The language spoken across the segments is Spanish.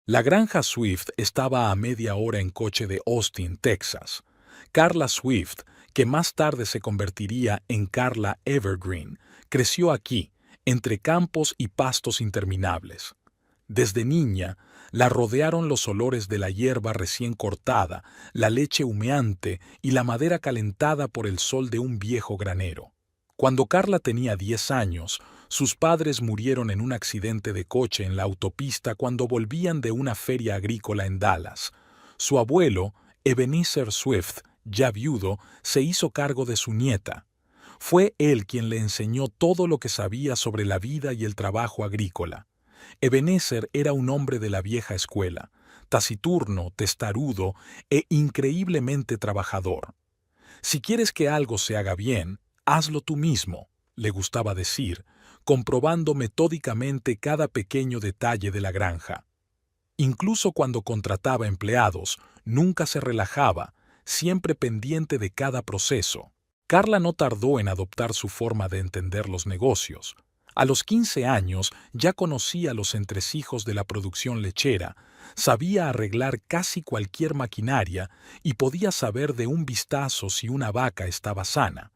La granja Swift estaba a media hora en coche de Austin, Texas. Carla Swift, que más tarde se convertiría en Carla Evergreen, creció aquí, entre campos y pastos interminables. Desde niña, la rodearon los olores de la hierba recién cortada, la leche humeante y la madera calentada por el sol de un viejo granero. Cuando Carla tenía 10 años, sus padres murieron en un accidente de coche en la autopista cuando volvían de una feria agrícola en Dallas. Su abuelo, Ebenezer Swift, ya viudo, se hizo cargo de su nieta. Fue él quien le enseñó todo lo que sabía sobre la vida y el trabajo agrícola. Ebenezer era un hombre de la vieja escuela, taciturno, testarudo e increíblemente trabajador. Si quieres que algo se haga bien, hazlo tú mismo, le gustaba decir, comprobando metódicamente cada pequeño detalle de la granja. Incluso cuando contrataba empleados, nunca se relajaba, siempre pendiente de cada proceso. Carla no tardó en adoptar su forma de entender los negocios. A los 15 años ya conocía los entresijos de la producción lechera, sabía arreglar casi cualquier maquinaria y podía saber de un vistazo si una vaca estaba sana.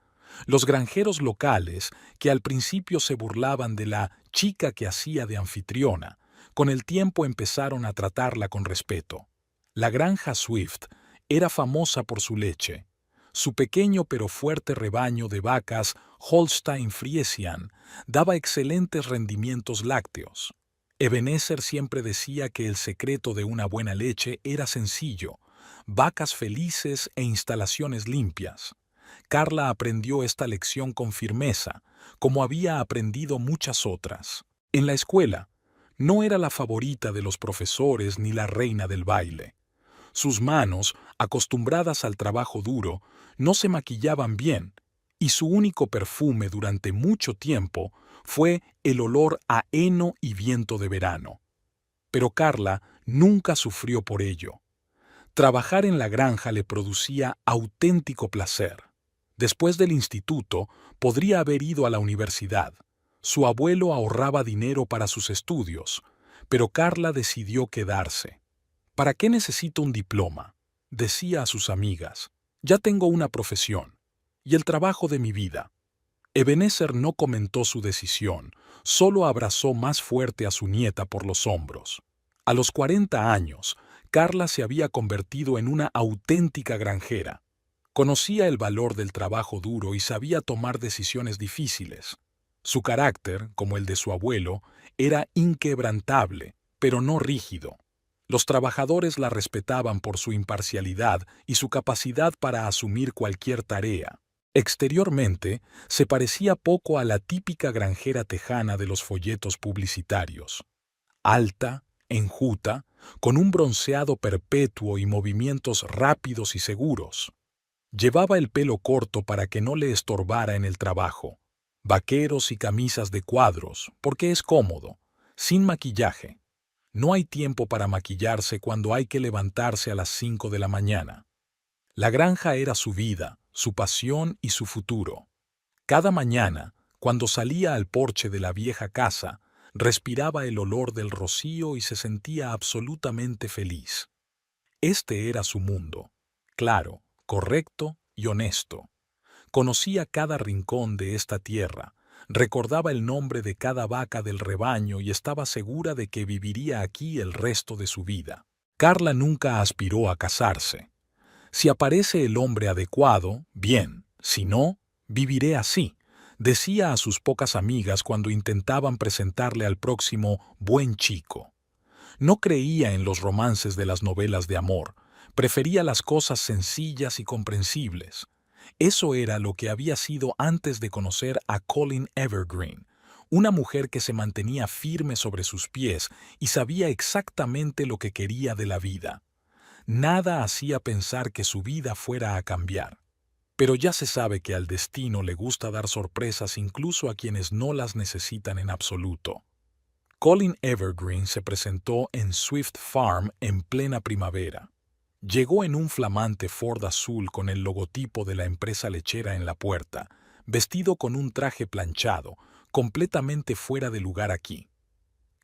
Los granjeros locales, que al principio se burlaban de la chica que hacía de anfitriona, con el tiempo empezaron a tratarla con respeto. La granja Swift era famosa por su leche. Su pequeño pero fuerte rebaño de vacas Holstein Friesian daba excelentes rendimientos lácteos. Ebenezer siempre decía que el secreto de una buena leche era sencillo: vacas felices e instalaciones limpias. Carla aprendió esta lección con firmeza, como había aprendido muchas otras. En la escuela, no era la favorita de los profesores ni la reina del baile. Sus manos, acostumbradas al trabajo duro, no se maquillaban bien, y su único perfume durante mucho tiempo fue el olor a heno y viento de verano. Pero Carla nunca sufrió por ello. Trabajar en la granja le producía auténtico placer. Después del instituto, podría haber ido a la universidad. Su abuelo ahorraba dinero para sus estudios, pero Carla decidió quedarse. ¿Para qué necesito un diploma?, decía a sus amigas. Ya tengo una profesión y el trabajo de mi vida. Ebenezer no comentó su decisión, solo abrazó más fuerte a su nieta por los hombros. A los 40 años, Carla se había convertido en una auténtica granjera. Conocía el valor del trabajo duro y sabía tomar decisiones difíciles. Su carácter, como el de su abuelo, era inquebrantable, pero no rígido. Los trabajadores la respetaban por su imparcialidad y su capacidad para asumir cualquier tarea. Exteriormente, se parecía poco a la típica granjera tejana de los folletos publicitarios. Alta, enjuta, con un bronceado perpetuo y movimientos rápidos y seguros. Llevaba el pelo corto para que no le estorbara en el trabajo. Vaqueros y camisas de cuadros, porque es cómodo, sin maquillaje. No hay tiempo para maquillarse cuando hay que levantarse a las 5 de la mañana. La granja era su vida, su pasión y su futuro. Cada mañana, cuando salía al porche de la vieja casa, respiraba el olor del rocío y se sentía absolutamente feliz. Este era su mundo, claro, correcto y honesto. Conocía cada rincón de esta tierra, recordaba el nombre de cada vaca del rebaño y estaba segura de que viviría aquí el resto de su vida. Carla nunca aspiró a casarse. Si aparece el hombre adecuado, bien; si no, viviré así, decía a sus pocas amigas cuando intentaban presentarle al próximo buen chico. No creía en los romances de las novelas de amor, prefería las cosas sencillas y comprensibles. Eso era lo que había sido antes de conocer a Colin Evergreen, una mujer que se mantenía firme sobre sus pies y sabía exactamente lo que quería de la vida. Nada hacía pensar que su vida fuera a cambiar. Pero ya se sabe que al destino le gusta dar sorpresas incluso a quienes no las necesitan en absoluto. Colin Evergreen se presentó en Swift Farm en plena primavera. Llegó en un flamante Ford azul con el logotipo de la empresa lechera en la puerta, vestido con un traje planchado, completamente fuera de lugar aquí.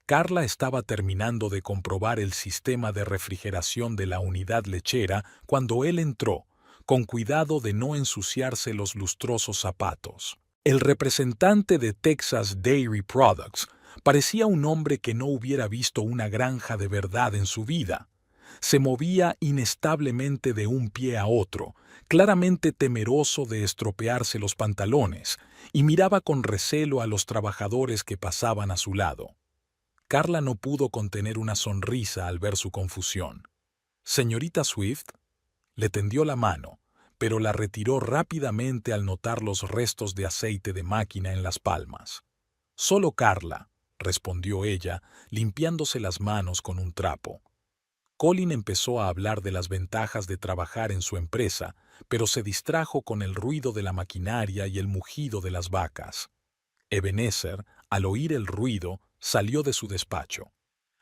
Carla estaba terminando de comprobar el sistema de refrigeración de la unidad lechera cuando él entró, con cuidado de no ensuciarse los lustrosos zapatos. El representante de Texas Dairy Products parecía un hombre que no hubiera visto una granja de verdad en su vida. Se movía inestablemente de un pie a otro, claramente temeroso de estropearse los pantalones, y miraba con recelo a los trabajadores que pasaban a su lado. Carla no pudo contener una sonrisa al ver su confusión. «Señorita Swift», le tendió la mano, pero la retiró rápidamente al notar los restos de aceite de máquina en las palmas. «Solo Carla», respondió ella, limpiándose las manos con un trapo. Colin empezó a hablar de las ventajas de trabajar en su empresa, pero se distrajo con el ruido de la maquinaria y el mugido de las vacas. Ebenezer, al oír el ruido, salió de su despacho.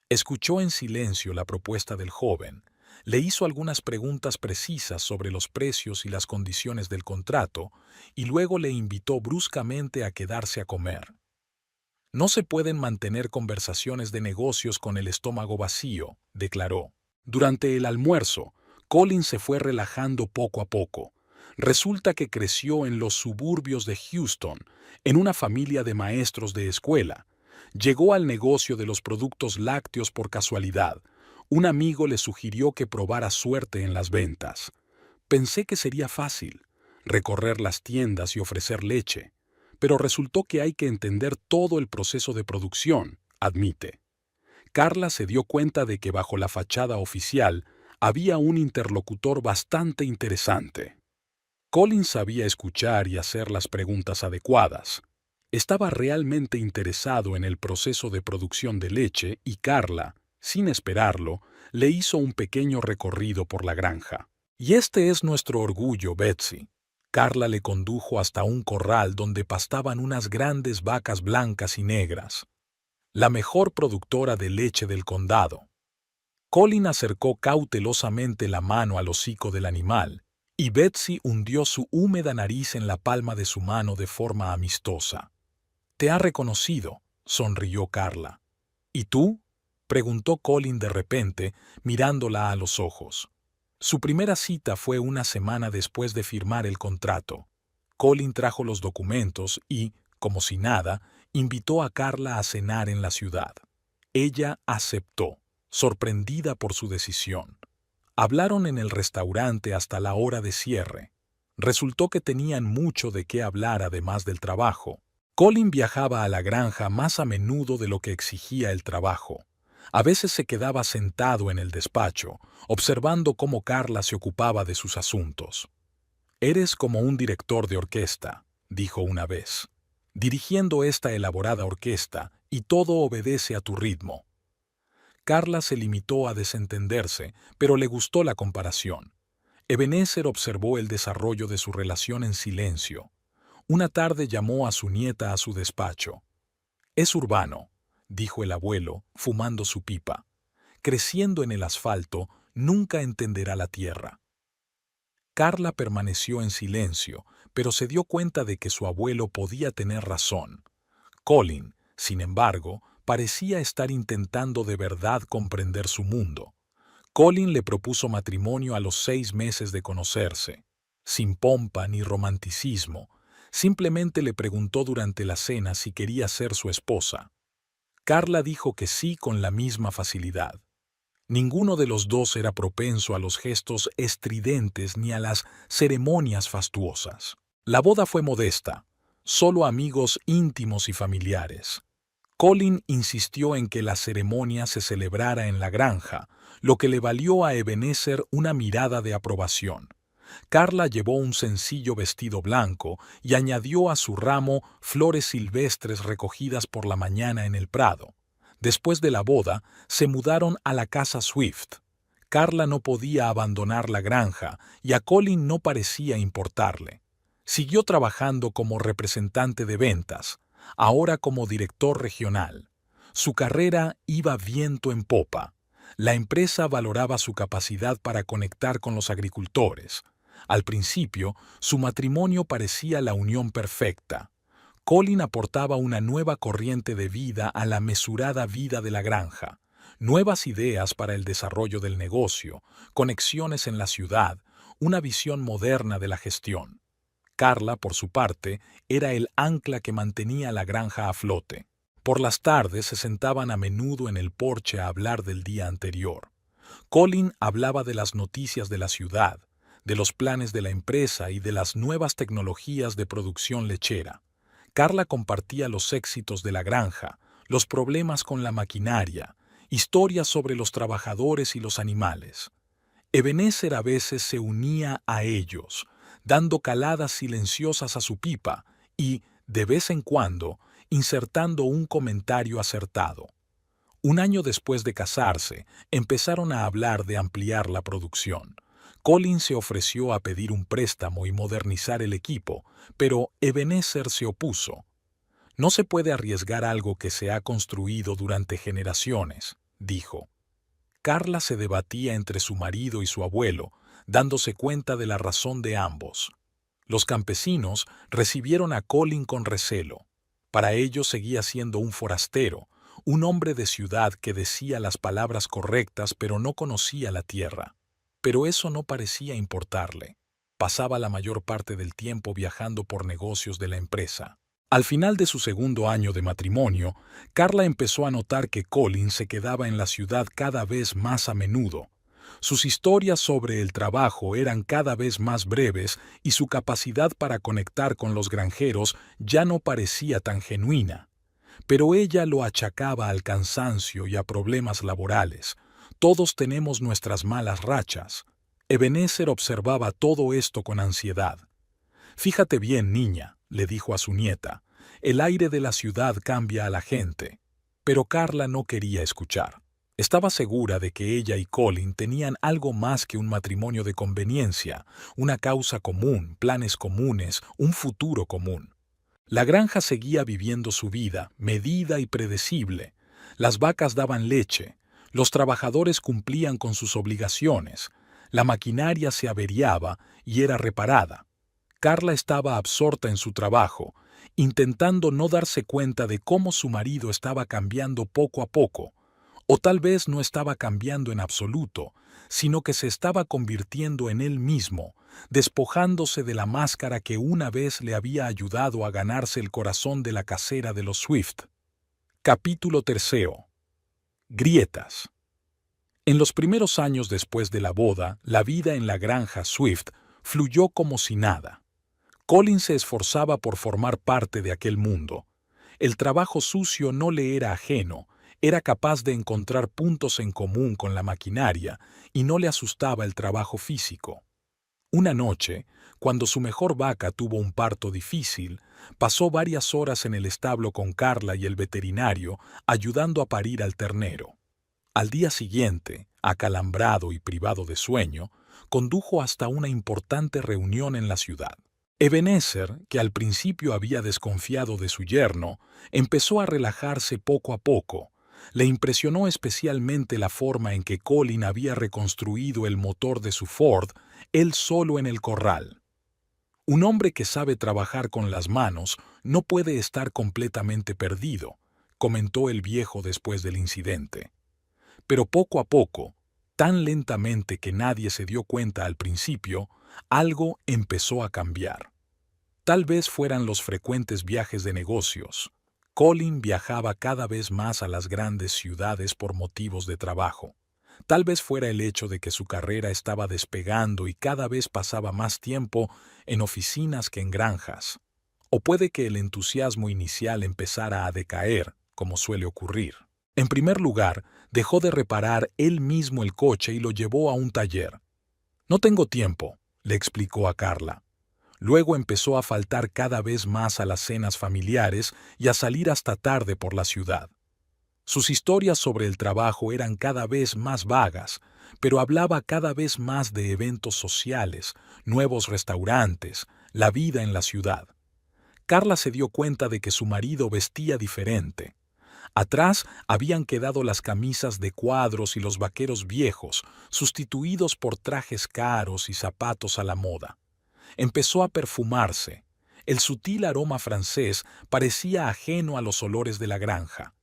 Escuchó en silencio la propuesta del joven, le hizo algunas preguntas precisas sobre los precios y las condiciones del contrato, y luego le invitó bruscamente a quedarse a comer. «No se pueden mantener conversaciones de negocios con el estómago vacío», declaró. Durante el almuerzo, Colin se fue relajando poco a poco. Resulta que creció en los suburbios de Houston, en una familia de maestros de escuela. Llegó al negocio de los productos lácteos por casualidad. Un amigo le sugirió que probara suerte en las ventas. Pensé que sería fácil, recorrer las tiendas y ofrecer leche, pero resultó que hay que entender todo el proceso de producción, admite. Carla se dio cuenta de que bajo la fachada oficial había un interlocutor bastante interesante. Colin sabía escuchar y hacer las preguntas adecuadas. Estaba realmente interesado en el proceso de producción de leche y Carla, sin esperarlo, le hizo un pequeño recorrido por la granja. «Y este es nuestro orgullo, Betsy». Carla le condujo hasta un corral donde pastaban unas grandes vacas blancas y negras. «La mejor productora de leche del condado». Colin acercó cautelosamente la mano al hocico del animal, y Betsy hundió su húmeda nariz en la palma de su mano de forma amistosa. «Te ha reconocido», sonrió Carla. «¿Y tú?», preguntó Colin de repente, mirándola a los ojos. Su primera cita fue una semana después de firmar el contrato. Colin trajo los documentos y, como si nada, invitó a Carla a cenar en la ciudad. Ella aceptó, sorprendida por su decisión. Hablaron en el restaurante hasta la hora de cierre. Resultó que tenían mucho de qué hablar además del trabajo. Colin viajaba a la granja más a menudo de lo que exigía el trabajo. A veces se quedaba sentado en el despacho, observando cómo Carla se ocupaba de sus asuntos. «Eres como un director de orquesta», dijo una vez, «dirigiendo esta elaborada orquesta, y todo obedece a tu ritmo». Carla se limitó a desentenderse, pero le gustó la comparación. Ebenezer observó el desarrollo de su relación en silencio. Una tarde llamó a su nieta a su despacho. «Es urbano», dijo el abuelo, fumando su pipa. «Creciendo en el asfalto, nunca entenderá la tierra». Carla permaneció en silencio, pero se dio cuenta de que su abuelo podía tener razón. Colin, sin embargo, parecía estar intentando de verdad comprender su mundo. Colin le propuso matrimonio a los 6 meses de conocerse. Sin pompa ni romanticismo, simplemente le preguntó durante la cena si quería ser su esposa. Carla dijo que sí con la misma facilidad. Ninguno de los dos era propenso a los gestos estridentes ni a las ceremonias fastuosas. La boda fue modesta, solo amigos íntimos y familiares. Colin insistió en que la ceremonia se celebrara en la granja, lo que le valió a Ebenezer una mirada de aprobación. Carla llevó un sencillo vestido blanco y añadió a su ramo flores silvestres recogidas por la mañana en el prado. Después de la boda, se mudaron a la casa Swift. Carla no podía abandonar la granja y a Colin no parecía importarle. Siguió trabajando como representante de ventas, ahora como director regional. Su carrera iba viento en popa. La empresa valoraba su capacidad para conectar con los agricultores. Al principio, su matrimonio parecía la unión perfecta. Colin aportaba una nueva corriente de vida a la mesurada vida de la granja, nuevas ideas para el desarrollo del negocio, conexiones en la ciudad, una visión moderna de la gestión. Carla, por su parte, era el ancla que mantenía la granja a flote. Por las tardes se sentaban a menudo en el porche a hablar del día anterior. Colin hablaba de las noticias de la ciudad, de los planes de la empresa y de las nuevas tecnologías de producción lechera. Carla compartía los éxitos de la granja, los problemas con la maquinaria, historias sobre los trabajadores y los animales. Ebenezer a veces se unía a ellos, dando caladas silenciosas a su pipa y, de vez en cuando, insertando un comentario acertado. Un año después de casarse, empezaron a hablar de ampliar la producción. Colin se ofreció a pedir un préstamo y modernizar el equipo, pero Ebenezer se opuso. No se puede arriesgar algo que se ha construido durante generaciones, dijo. Carla se debatía entre su marido y su abuelo, dándose cuenta de la razón de ambos. Los campesinos recibieron a Colin con recelo. Para ellos seguía siendo un forastero, un hombre de ciudad que decía las palabras correctas pero no conocía la tierra. Pero eso no parecía importarle. Pasaba la mayor parte del tiempo viajando por negocios de la empresa. Al final de su segundo año de matrimonio, Carla empezó a notar que Colin se quedaba en la ciudad cada vez más a menudo. Sus historias sobre el trabajo eran cada vez más breves y su capacidad para conectar con los granjeros ya no parecía tan genuina. Pero ella lo achacaba al cansancio y a problemas laborales. Todos tenemos nuestras malas rachas. Ebenezer observaba todo esto con ansiedad. «Fíjate bien, niña», le dijo a su nieta, «el aire de la ciudad cambia a la gente». Pero Carla no quería escuchar. Estaba segura de que ella y Colin tenían algo más que un matrimonio de conveniencia, una causa común, planes comunes, un futuro común. La granja seguía viviendo su vida, medida y predecible. Las vacas daban leche, los trabajadores cumplían con sus obligaciones, la maquinaria se averiaba y era reparada. Carla estaba absorta en su trabajo, intentando no darse cuenta de cómo su marido estaba cambiando poco a poco, o tal vez no estaba cambiando en absoluto, sino que se estaba convirtiendo en él mismo, despojándose de la máscara que una vez le había ayudado a ganarse el corazón de la casera de los Swift. Capítulo 3. Grietas. En los primeros años después de la boda, la vida en la granja Swift fluyó como si nada. Colin se esforzaba por formar parte de aquel mundo. El trabajo sucio no le era ajeno, era capaz de encontrar puntos en común con la maquinaria y no le asustaba el trabajo físico. Una noche, cuando su mejor vaca tuvo un parto difícil, pasó varias horas en el establo con Carla y el veterinario, ayudando a parir al ternero. Al día siguiente, acalambrado y privado de sueño, condujo hasta una importante reunión en la ciudad. Ebenezer, que al principio había desconfiado de su yerno, empezó a relajarse poco a poco. Le impresionó especialmente la forma en que Colin había reconstruido el motor de su Ford, él solo en el corral. Un hombre que sabe trabajar con las manos no puede estar completamente perdido, comentó el viejo después del incidente. Pero poco a poco, tan lentamente que nadie se dio cuenta al principio, algo empezó a cambiar. Tal vez fueran los frecuentes viajes de negocios. Colin viajaba cada vez más a las grandes ciudades por motivos de trabajo. Tal vez fuera el hecho de que su carrera estaba despegando y cada vez pasaba más tiempo en oficinas que en granjas. O puede que el entusiasmo inicial empezara a decaer, como suele ocurrir. En primer lugar, dejó de reparar él mismo el coche y lo llevó a un taller. «No tengo tiempo», le explicó a Carla. Luego empezó a faltar cada vez más a las cenas familiares y a salir hasta tarde por la ciudad. Sus historias sobre el trabajo eran cada vez más vagas, pero hablaba cada vez más de eventos sociales, nuevos restaurantes, la vida en la ciudad. Carla se dio cuenta de que su marido vestía diferente. Atrás habían quedado las camisas de cuadros y los vaqueros viejos, sustituidos por trajes caros y zapatos a la moda. Empezó a perfumarse. El sutil aroma francés parecía ajeno a los olores de la granja.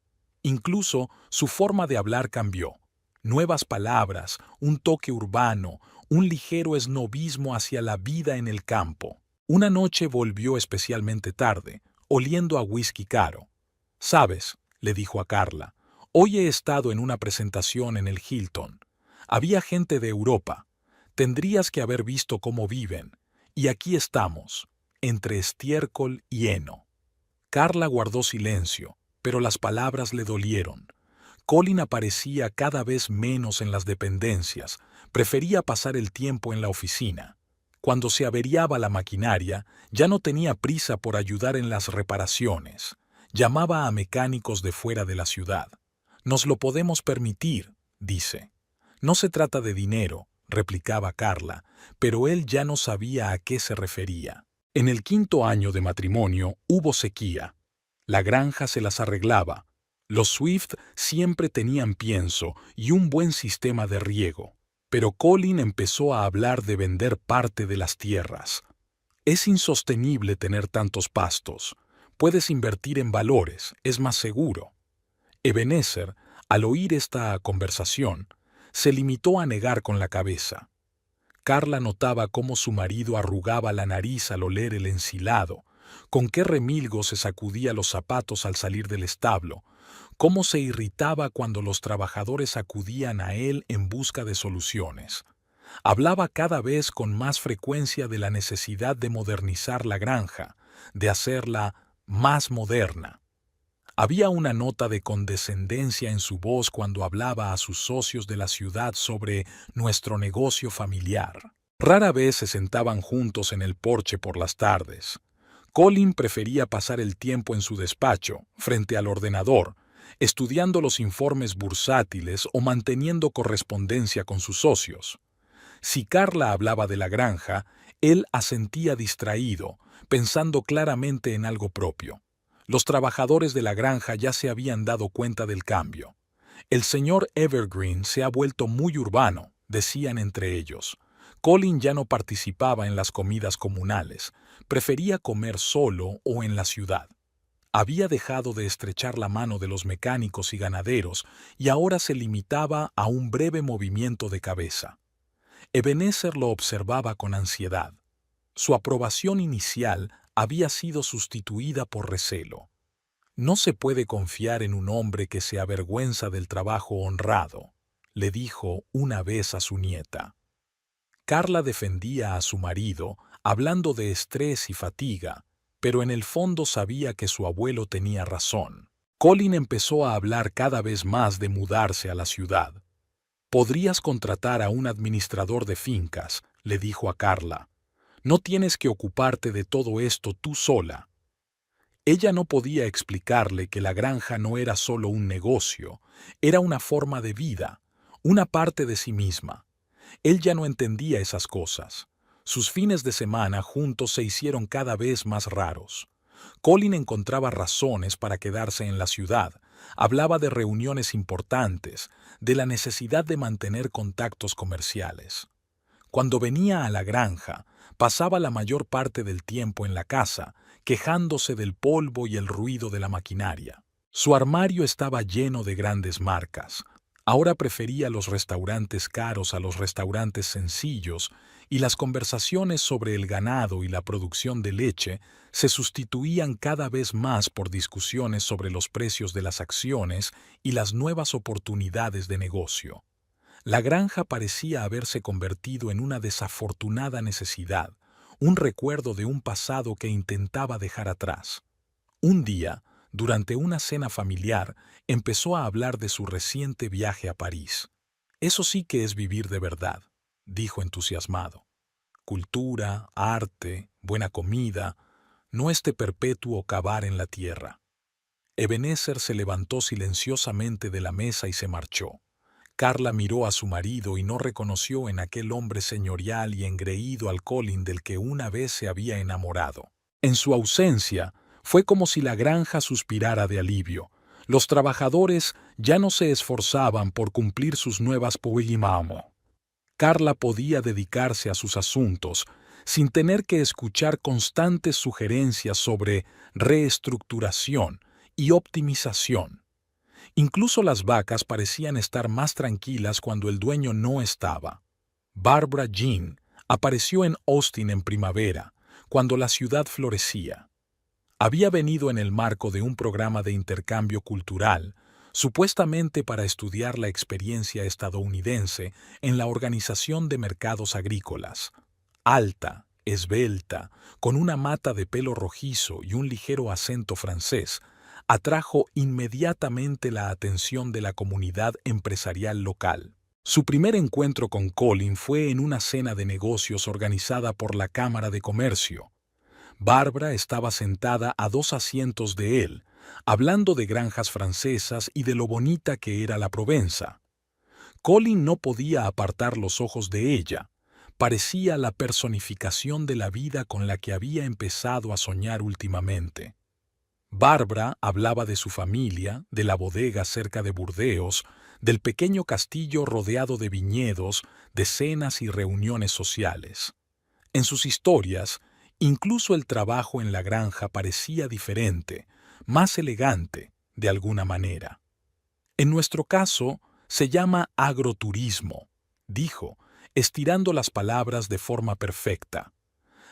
Incluso su forma de hablar cambió. Nuevas palabras, un toque urbano, un ligero esnobismo hacia la vida en el campo. Una noche volvió especialmente tarde, oliendo a whisky caro. «Sabes», le dijo a Carla, «hoy he estado en una presentación en el Hilton. Había gente de Europa. Tendrías que haber visto cómo viven. Y aquí estamos, entre estiércol y heno». Carla guardó silencio, pero las palabras le dolieron. Colin aparecía cada vez menos en las dependencias, prefería pasar el tiempo en la oficina. Cuando se averiaba la maquinaria, ya no tenía prisa por ayudar en las reparaciones. Llamaba a mecánicos de fuera de la ciudad. «Nos lo podemos permitir», dice. «No se trata de dinero», replicaba Carla, pero él ya no sabía a qué se refería. En el 5.º año de matrimonio hubo sequía. La granja se las arreglaba. Los Swift siempre tenían pienso y un buen sistema de riego. Pero Colin empezó a hablar de vender parte de las tierras. «Es insostenible tener tantos pastos. Puedes invertir en valores, es más seguro». Ebenezer, al oír esta conversación, se limitó a negar con la cabeza. Carla notaba cómo su marido arrugaba la nariz al oler el ensilado, con qué remilgo se sacudía los zapatos al salir del establo, cómo se irritaba cuando los trabajadores acudían a él en busca de soluciones. Hablaba cada vez con más frecuencia de la necesidad de modernizar la granja, de hacerla más moderna. Había una nota de condescendencia en su voz cuando hablaba a sus socios de la ciudad sobre nuestro negocio familiar. Rara vez se sentaban juntos en el porche por las tardes. Colin prefería pasar el tiempo en su despacho, frente al ordenador, estudiando los informes bursátiles o manteniendo correspondencia con sus socios. Si Carla hablaba de la granja, él asentía distraído, pensando claramente en algo propio. Los trabajadores de la granja ya se habían dado cuenta del cambio. «El señor Evergreen se ha vuelto muy urbano», decían entre ellos. Colin ya no participaba en las comidas comunales, prefería comer solo o en la ciudad. Había dejado de estrechar la mano de los mecánicos y ganaderos y ahora se limitaba a un breve movimiento de cabeza. Ebenezer lo observaba con ansiedad. Su aprobación inicial había sido sustituida por recelo. «No se puede confiar en un hombre que se avergüenza del trabajo honrado», le dijo una vez a su nieta. Carla defendía a su marido, hablando de estrés y fatiga, pero en el fondo sabía que su abuelo tenía razón. Colin empezó a hablar cada vez más de mudarse a la ciudad. «Podrías contratar a un administrador de fincas», le dijo a Carla. «No tienes que ocuparte de todo esto tú sola». Ella no podía explicarle que la granja no era solo un negocio, era una forma de vida, una parte de sí misma. Él ya no entendía esas cosas. Sus fines de semana juntos se hicieron cada vez más raros. Colin encontraba razones para quedarse en la ciudad, hablaba de reuniones importantes, de la necesidad de mantener contactos comerciales. Cuando venía a la granja, pasaba la mayor parte del tiempo en la casa, quejándose del polvo y el ruido de la maquinaria. Su armario estaba lleno de grandes marcas. Ahora prefería los restaurantes caros a los restaurantes sencillos, y las conversaciones sobre el ganado y la producción de leche se sustituían cada vez más por discusiones sobre los precios de las acciones y las nuevas oportunidades de negocio. La granja parecía haberse convertido en una desafortunada necesidad, un recuerdo de un pasado que intentaba dejar atrás. Un día, durante una cena familiar, empezó a hablar de su reciente viaje a París. «Eso sí que es vivir de verdad», dijo entusiasmado. «Cultura, arte, buena comida, no este perpetuo cavar en la tierra». Ebenezer se levantó silenciosamente de la mesa y se marchó. Carla miró a su marido y no reconoció en aquel hombre señorial y engreído al Colin del que una vez se había enamorado. En su ausencia, fue como si la granja suspirara de alivio. Los trabajadores ya no se esforzaban por cumplir sus nuevas poemas. Carla podía dedicarse a sus asuntos sin tener que escuchar constantes sugerencias sobre reestructuración y optimización. Incluso las vacas parecían estar más tranquilas cuando el dueño no estaba. Barbara Jean apareció en Austin en primavera, cuando la ciudad florecía. Había venido en el marco de un programa de intercambio cultural, supuestamente para estudiar la experiencia estadounidense en la organización de mercados agrícolas. Alta, esbelta, con una mata de pelo rojizo y un ligero acento francés, atrajo inmediatamente la atención de la comunidad empresarial local. Su primer encuentro con Colin fue en una cena de negocios organizada por la Cámara de Comercio. Barbara estaba sentada a 2 asientos de él, hablando de granjas francesas y de lo bonita que era la Provenza. Colin no podía apartar los ojos de ella. Parecía la personificación de la vida con la que había empezado a soñar últimamente. Barbara hablaba de su familia, de la bodega cerca de Burdeos, del pequeño castillo rodeado de viñedos, de cenas y reuniones sociales. En sus historias, incluso el trabajo en la granja parecía diferente, más elegante, de alguna manera. En nuestro caso, se llama agroturismo, dijo, estirando las palabras de forma perfecta.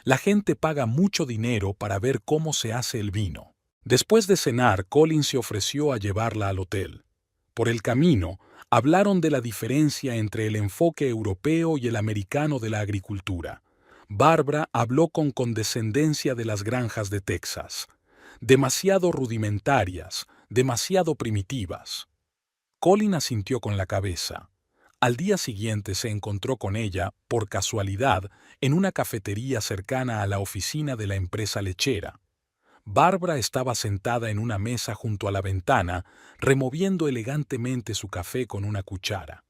La gente paga mucho dinero para ver cómo se hace el vino. Después de cenar, Colin se ofreció a llevarla al hotel. Por el camino, hablaron de la diferencia entre el enfoque europeo y el americano de la agricultura. Barbara habló con condescendencia de las granjas de Texas. Demasiado rudimentarias, demasiado primitivas. Colin asintió con la cabeza. Al día siguiente se encontró con ella, por casualidad, en una cafetería cercana a la oficina de la empresa lechera. Barbara estaba sentada en una mesa junto a la ventana, removiendo elegantemente su café con una cuchara.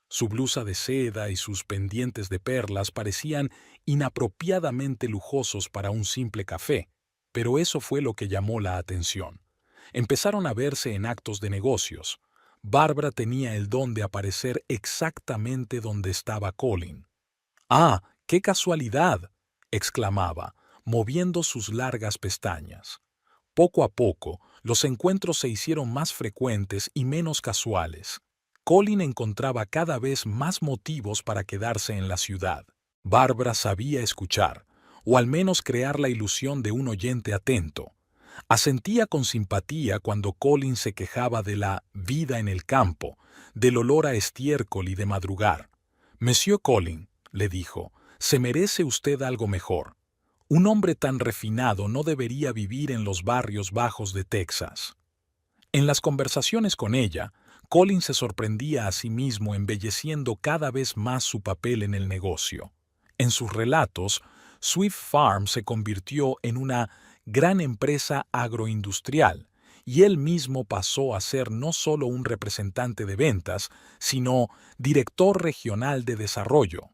Su blusa de seda y sus pendientes de perlas parecían inapropiadamente lujosos para un simple café, pero eso fue lo que llamó la atención. Empezaron a verse en actos de negocios. Barbara tenía el don de aparecer exactamente donde estaba Colin. ¡Ah, qué casualidad!, exclamaba, moviendo sus largas pestañas. Poco a poco, los encuentros se hicieron más frecuentes y menos casuales. Colin encontraba cada vez más motivos para quedarse en la ciudad. Barbara sabía escuchar, o al menos crear la ilusión de un oyente atento. Asentía con simpatía cuando Colin se quejaba de la vida en el campo, del olor a estiércol y de madrugar. «Monsieur Colin», le dijo, «se merece usted algo mejor. Un hombre tan refinado no debería vivir en los barrios bajos de Texas». En las conversaciones con ella, Colin se sorprendía a sí mismo embelleciendo cada vez más su papel en el negocio. En sus relatos, Swift Farm se convirtió en una gran empresa agroindustrial, y él mismo pasó a ser no solo un representante de ventas, sino director regional de desarrollo.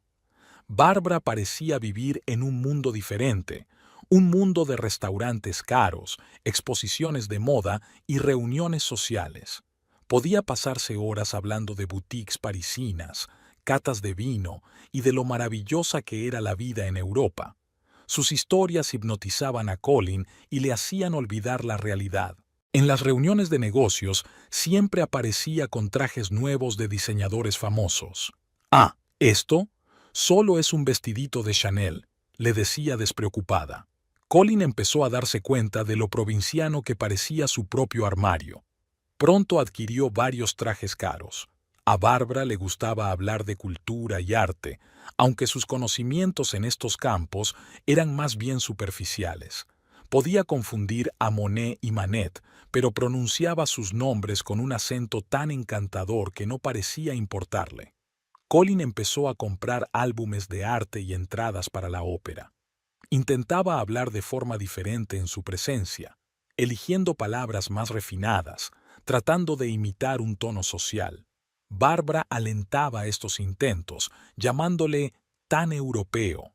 Barbara parecía vivir en un mundo diferente, un mundo de restaurantes caros, exposiciones de moda y reuniones sociales. Podía pasarse horas hablando de boutiques parisinas, catas de vino y de lo maravillosa que era la vida en Europa. Sus historias hipnotizaban a Colin y le hacían olvidar la realidad. En las reuniones de negocios siempre aparecía con trajes nuevos de diseñadores famosos. «Ah, esto solo es un vestidito de Chanel», le decía despreocupada. Colin empezó a darse cuenta de lo provinciano que parecía su propio armario. Pronto adquirió varios trajes caros. A Barbara le gustaba hablar de cultura y arte, aunque sus conocimientos en estos campos eran más bien superficiales. Podía confundir a Monet y Manet, pero pronunciaba sus nombres con un acento tan encantador que no parecía importarle. Colin empezó a comprar álbumes de arte y entradas para la ópera. Intentaba hablar de forma diferente en su presencia, eligiendo palabras más refinadas, tratando de imitar un tono social. Barbara alentaba estos intentos, llamándole tan europeo.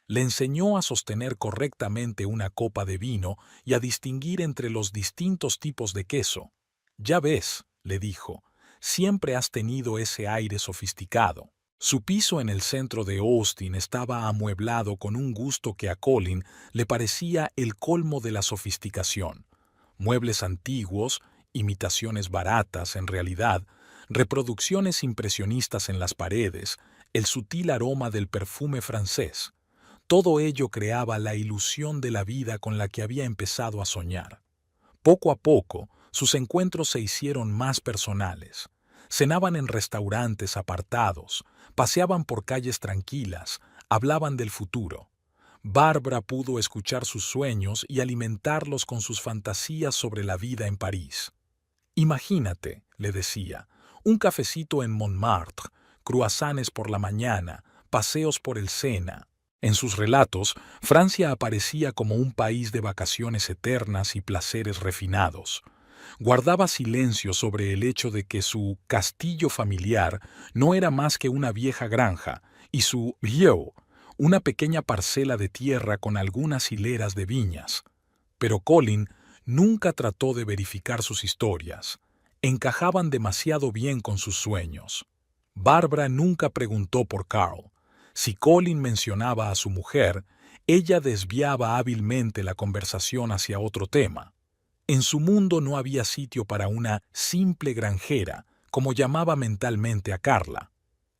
Le enseñó a sostener correctamente una copa de vino y a distinguir entre los distintos tipos de queso. «Ya ves», le dijo, «siempre has tenido ese aire sofisticado». Su piso en el centro de Austin estaba amueblado con un gusto que a Colin le parecía el colmo de la sofisticación. Muebles antiguos, imitaciones baratas en realidad, reproducciones impresionistas en las paredes, el sutil aroma del perfume francés. Todo ello creaba la ilusión de la vida con la que había empezado a soñar. Poco a poco, sus encuentros se hicieron más personales. Cenaban en restaurantes apartados, paseaban por calles tranquilas, hablaban del futuro. Bárbara pudo escuchar sus sueños y alimentarlos con sus fantasías sobre la vida en París. Imagínate, le decía, un cafecito en Montmartre, croissants por la mañana, paseos por el Sena. En sus relatos, Francia aparecía como un país de vacaciones eternas y placeres refinados. Guardaba silencio sobre el hecho de que su castillo familiar no era más que una vieja granja, y su vieux, una pequeña parcela de tierra con algunas hileras de viñas. Pero Colin nunca trató de verificar sus historias. Encajaban demasiado bien con sus sueños. Bárbara nunca preguntó por Carl. Si Colin mencionaba a su mujer, ella desviaba hábilmente la conversación hacia otro tema. En su mundo no había sitio para una simple granjera, como llamaba mentalmente a Carla.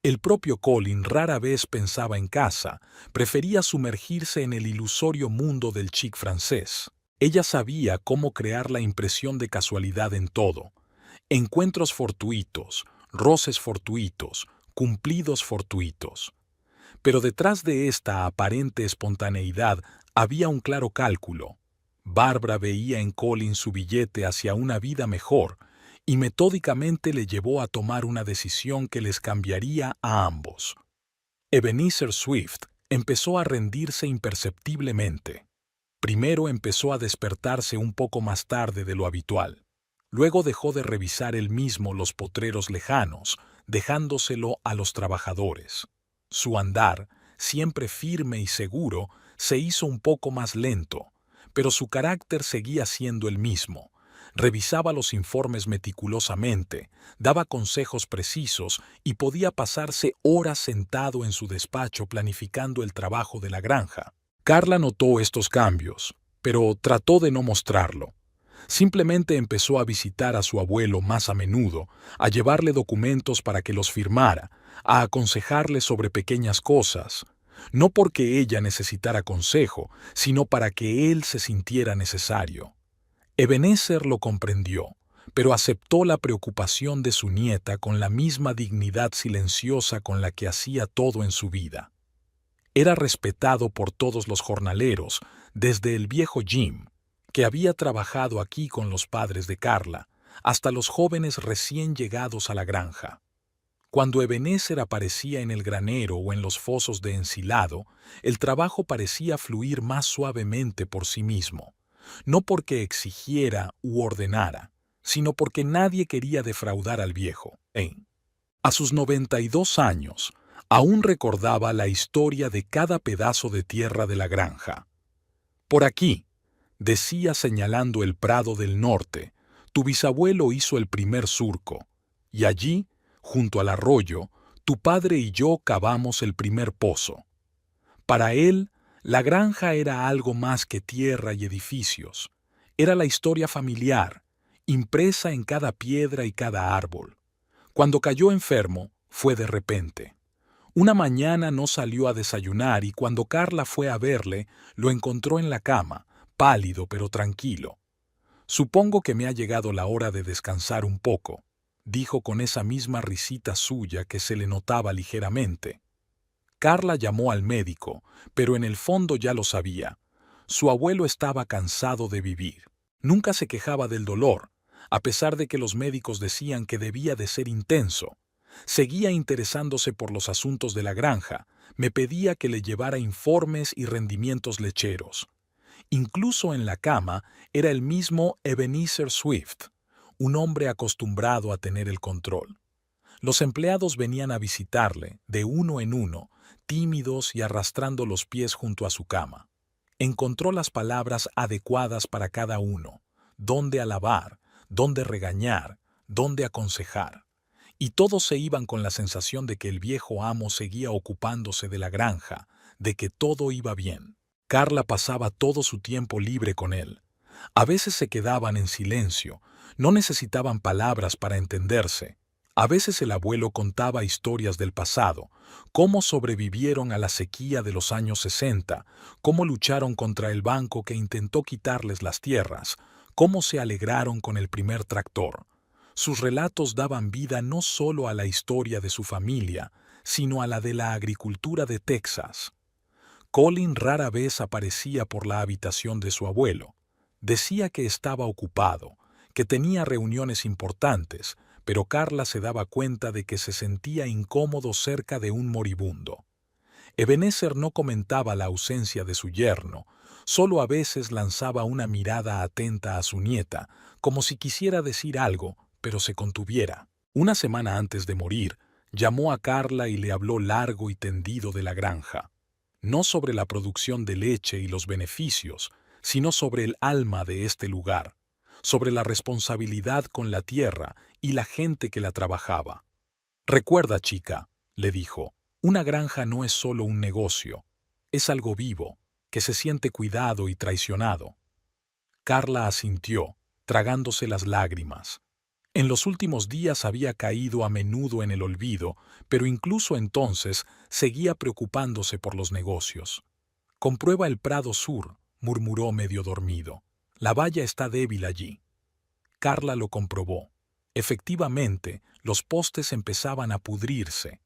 El propio Colin rara vez pensaba en casa, prefería sumergirse en el ilusorio mundo del chic francés. Ella sabía cómo crear la impresión de casualidad en todo. Encuentros fortuitos, roces fortuitos, cumplidos fortuitos. Pero detrás de esta aparente espontaneidad había un claro cálculo. Bárbara veía en Colin su billete hacia una vida mejor y metódicamente le llevó a tomar una decisión que les cambiaría a ambos. Ebenezer Swift empezó a rendirse imperceptiblemente. Primero empezó a despertarse un poco más tarde de lo habitual. Luego dejó de revisar él mismo los potreros lejanos, dejándoselo a los trabajadores. Su andar, siempre firme y seguro, se hizo un poco más lento, pero su carácter seguía siendo el mismo. Revisaba los informes meticulosamente, daba consejos precisos y podía pasarse horas sentado en su despacho planificando el trabajo de la granja. Carla notó estos cambios, pero trató de no mostrarlo. Simplemente empezó a visitar a su abuelo más a menudo, a llevarle documentos para que los firmara, a aconsejarle sobre pequeñas cosas, no porque ella necesitara consejo, sino para que él se sintiera necesario. Ebenezer lo comprendió, pero aceptó la preocupación de su nieta con la misma dignidad silenciosa con la que hacía todo en su vida. Era respetado por todos los jornaleros, desde el viejo Jim, que había trabajado aquí con los padres de Carla, hasta los jóvenes recién llegados a la granja. Cuando Ebenezer aparecía en el granero o en los fosos de ensilado, el trabajo parecía fluir más suavemente por sí mismo, no porque exigiera u ordenara, sino porque nadie quería defraudar al viejo. A sus 92 años, aún recordaba la historia de cada pedazo de tierra de la granja. Por aquí, decía señalando el prado del norte, tu bisabuelo hizo el primer surco, y allí, junto al arroyo, tu padre y yo cavamos el primer pozo. Para él, la granja era algo más que tierra y edificios. Era la historia familiar, impresa en cada piedra y cada árbol. Cuando cayó enfermo, fue de repente. Una mañana no salió a desayunar y cuando Carla fue a verle, lo encontró en la cama, pálido pero tranquilo. Supongo que me ha llegado la hora de descansar un poco, dijo con esa misma risita suya que se le notaba ligeramente. Carla llamó al médico, pero en el fondo ya lo sabía. Su abuelo estaba cansado de vivir. Nunca se quejaba del dolor, a pesar de que los médicos decían que debía de ser intenso. Seguía interesándose por los asuntos de la granja, me pedía que le llevara informes y rendimientos lecheros. Incluso en la cama era el mismo Ebenezer Swift, un hombre acostumbrado a tener el control. Los empleados venían a visitarle, de uno en uno, tímidos y arrastrando los pies junto a su cama. Encontró las palabras adecuadas para cada uno, dónde alabar, dónde regañar, dónde aconsejar. y todos se iban con la sensación de que el viejo amo seguía ocupándose de la granja, de que todo iba bien. Carla pasaba todo su tiempo libre con él. A veces se quedaban en silencio, no necesitaban palabras para entenderse. A veces el abuelo contaba historias del pasado, cómo sobrevivieron a la sequía de los años 60, cómo lucharon contra el banco que intentó quitarles las tierras, cómo se alegraron con el primer tractor. Sus relatos daban vida no solo a la historia de su familia, sino a la de la agricultura de Texas. Colin rara vez aparecía por la habitación de su abuelo. Decía que estaba ocupado, que tenía reuniones importantes, pero Carla se daba cuenta de que se sentía incómodo cerca de un moribundo. Ebenezer no comentaba la ausencia de su yerno, solo a veces lanzaba una mirada atenta a su nieta, como si quisiera decir algo, pero se contuviera. Una semana antes de morir, llamó a Carla y le habló largo y tendido de la granja. No sobre la producción de leche y los beneficios, sino sobre el alma de este lugar, sobre la responsabilidad con la tierra y la gente que la trabajaba. «Recuerda, chica», le dijo, «una granja no es solo un negocio, es algo vivo, que se siente cuidado y traicionado». Carla asintió, tragándose las lágrimas. En los últimos días había caído a menudo en el olvido, pero incluso entonces seguía preocupándose por los negocios. «Comprueba el Prado Sur», murmuró medio dormido. «La valla está débil allí». Carla lo comprobó. Efectivamente, los postes empezaban a pudrirse.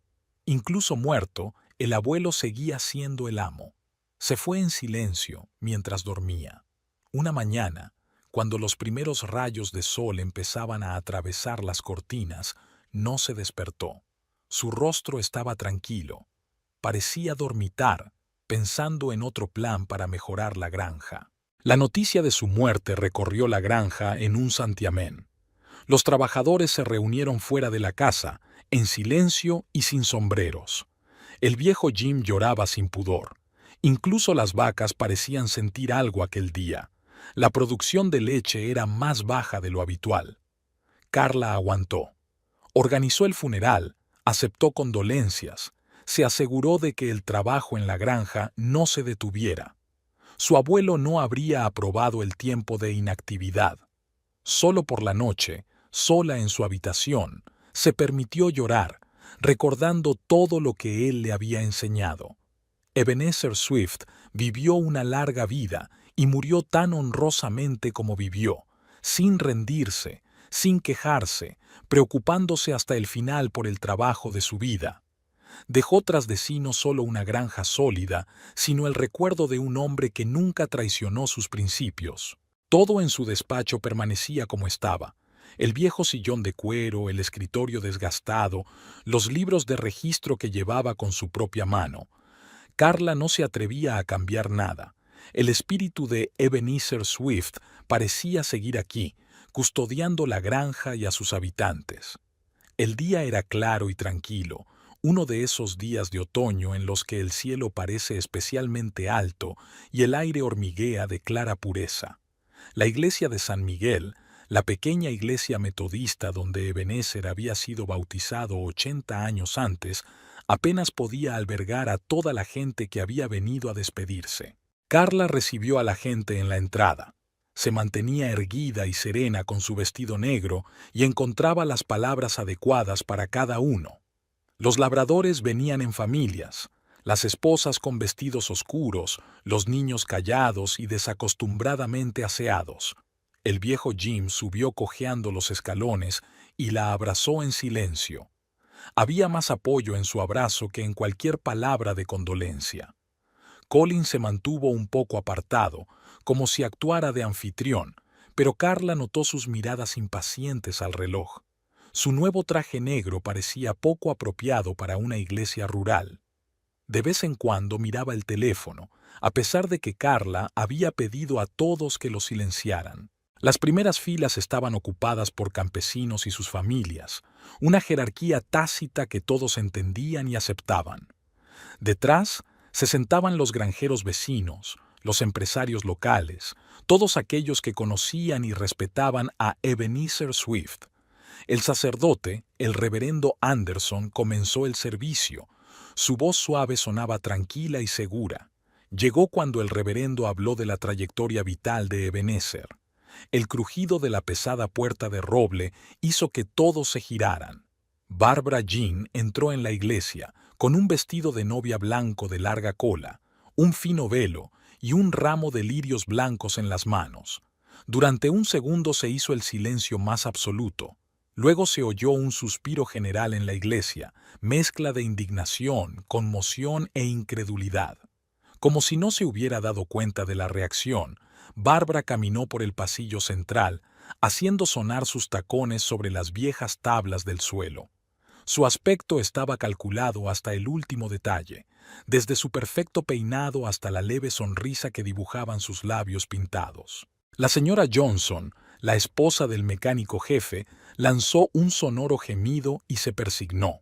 Incluso muerto, el abuelo seguía siendo el amo. Se fue en silencio mientras dormía. Una mañana, cuando los primeros rayos de sol empezaban a atravesar las cortinas, no se despertó. Su rostro estaba tranquilo. Parecía dormitar, pensando en otro plan para mejorar la granja. La noticia de su muerte recorrió la granja en un santiamén. Los trabajadores se reunieron fuera de la casa, en silencio y sin sombreros. El viejo Jim lloraba sin pudor. Incluso las vacas parecían sentir algo aquel día. La producción de leche era más baja de lo habitual. Carla aguantó. Organizó el funeral, aceptó condolencias, se aseguró de que el trabajo en la granja no se detuviera. Su abuelo no habría aprobado el tiempo de inactividad. Solo por la noche, sola en su habitación, se permitió llorar, recordando todo lo que él le había enseñado. Ebenezer Swift vivió una larga vida y murió tan honrosamente como vivió, sin rendirse, sin quejarse, preocupándose hasta el final por el trabajo de su vida. Dejó tras de sí no solo una granja sólida, sino el recuerdo de un hombre que nunca traicionó sus principios. Todo en su despacho permanecía como estaba. El viejo sillón de cuero, el escritorio desgastado, los libros de registro que llevaba con su propia mano. Carla no se atrevía a cambiar nada. El espíritu de Ebenezer Swift parecía seguir aquí, custodiando la granja y a sus habitantes. El día era claro y tranquilo, uno de esos días de otoño en los que el cielo parece especialmente alto y el aire hormiguea de clara pureza. La iglesia de San Miguel, la pequeña iglesia metodista donde Ebenezer había sido bautizado 80 años antes, apenas podía albergar a toda la gente que había venido a despedirse. Carla recibió a la gente en la entrada. Se mantenía erguida y serena con su vestido negro y encontraba las palabras adecuadas para cada uno. Los labradores venían en familias, las esposas con vestidos oscuros, los niños callados y desacostumbradamente aseados. El viejo Jim subió cojeando los escalones y la abrazó en silencio. Había más apoyo en su abrazo que en cualquier palabra de condolencia. Colin se mantuvo un poco apartado, como si actuara de anfitrión, pero Carla notó sus miradas impacientes al reloj. Su nuevo traje negro parecía poco apropiado para una iglesia rural. De vez en cuando miraba el teléfono, a pesar de que Carla había pedido a todos que lo silenciaran. Las primeras filas estaban ocupadas por campesinos y sus familias, una jerarquía tácita que todos entendían y aceptaban. Detrás se sentaban los granjeros vecinos, los empresarios locales, todos aquellos que conocían y respetaban a Ebenezer Swift. El sacerdote, el reverendo Anderson, comenzó el servicio. Su voz suave sonaba tranquila y segura. Llegó cuando el reverendo habló de la trayectoria vital de Ebenezer. El crujido de la pesada puerta de roble hizo que todos se giraran. Barbara Jean entró en la iglesia con un vestido de novia blanco de larga cola, un fino velo y un ramo de lirios blancos en las manos. Durante un segundo se hizo el silencio más absoluto. Luego se oyó un suspiro general en la iglesia, mezcla de indignación, conmoción e incredulidad. Como si no se hubiera dado cuenta de la reacción, Bárbara caminó por el pasillo central, haciendo sonar sus tacones sobre las viejas tablas del suelo. Su aspecto estaba calculado hasta el último detalle, desde su perfecto peinado hasta la leve sonrisa que dibujaban sus labios pintados. La señora Johnson, la esposa del mecánico jefe, lanzó un sonoro gemido y se persignó.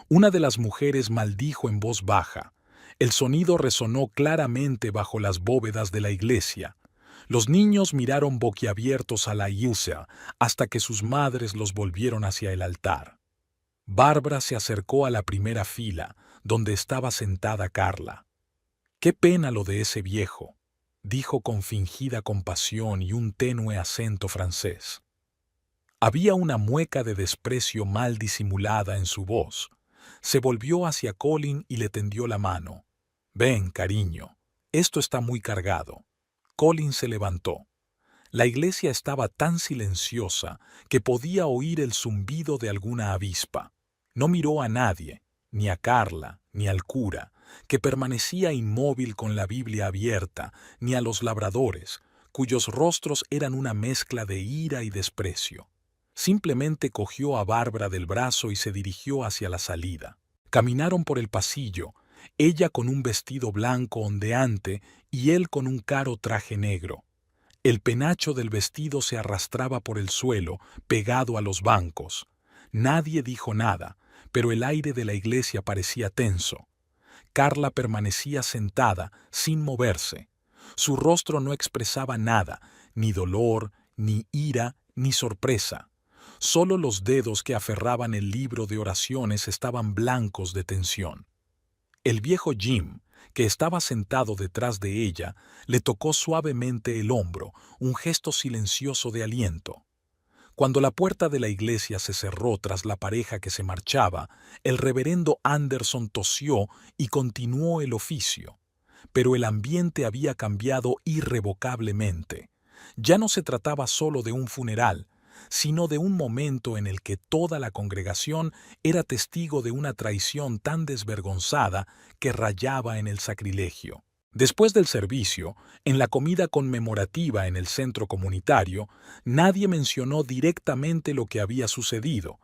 Una de las mujeres maldijo en voz baja. El sonido resonó claramente bajo las bóvedas de la iglesia. Los niños miraron boquiabiertos a la Ilse hasta que sus madres los volvieron hacia el altar. Bárbara se acercó a la primera fila, donde estaba sentada Carla. «Qué pena lo de ese viejo», dijo con fingida compasión y un tenue acento francés. Había una mueca de desprecio mal disimulada en su voz. Se volvió hacia Colin y le tendió la mano. «Ven, cariño, esto está muy cargado». Colin se levantó. La iglesia estaba tan silenciosa que podía oír el zumbido de alguna avispa. No miró a nadie, ni a Carla, ni al cura, que permanecía inmóvil con la Biblia abierta, ni a los labradores, cuyos rostros eran una mezcla de ira y desprecio. Simplemente cogió a Bárbara del brazo y se dirigió hacia la salida. Caminaron por el pasillo, ella con un vestido blanco ondeante y él con un caro traje negro. El penacho del vestido se arrastraba por el suelo, pegado a los bancos. Nadie dijo nada, pero el aire de la iglesia parecía tenso. Carla permanecía sentada, sin moverse. Su rostro no expresaba nada, ni dolor, ni ira, ni sorpresa. Solo los dedos que aferraban el libro de oraciones estaban blancos de tensión. El viejo Jim, que estaba sentado detrás de ella, le tocó suavemente el hombro, un gesto silencioso de aliento. Cuando la puerta de la iglesia se cerró tras la pareja que se marchaba, el reverendo Anderson tosió y continuó el oficio. Pero el ambiente había cambiado irrevocablemente. Ya no se trataba solo de un funeral, sino de un momento en el que toda la congregación era testigo de una traición tan desvergonzada que rayaba en el sacrilegio. Después del servicio, en la comida conmemorativa en el centro comunitario, nadie mencionó directamente lo que había sucedido,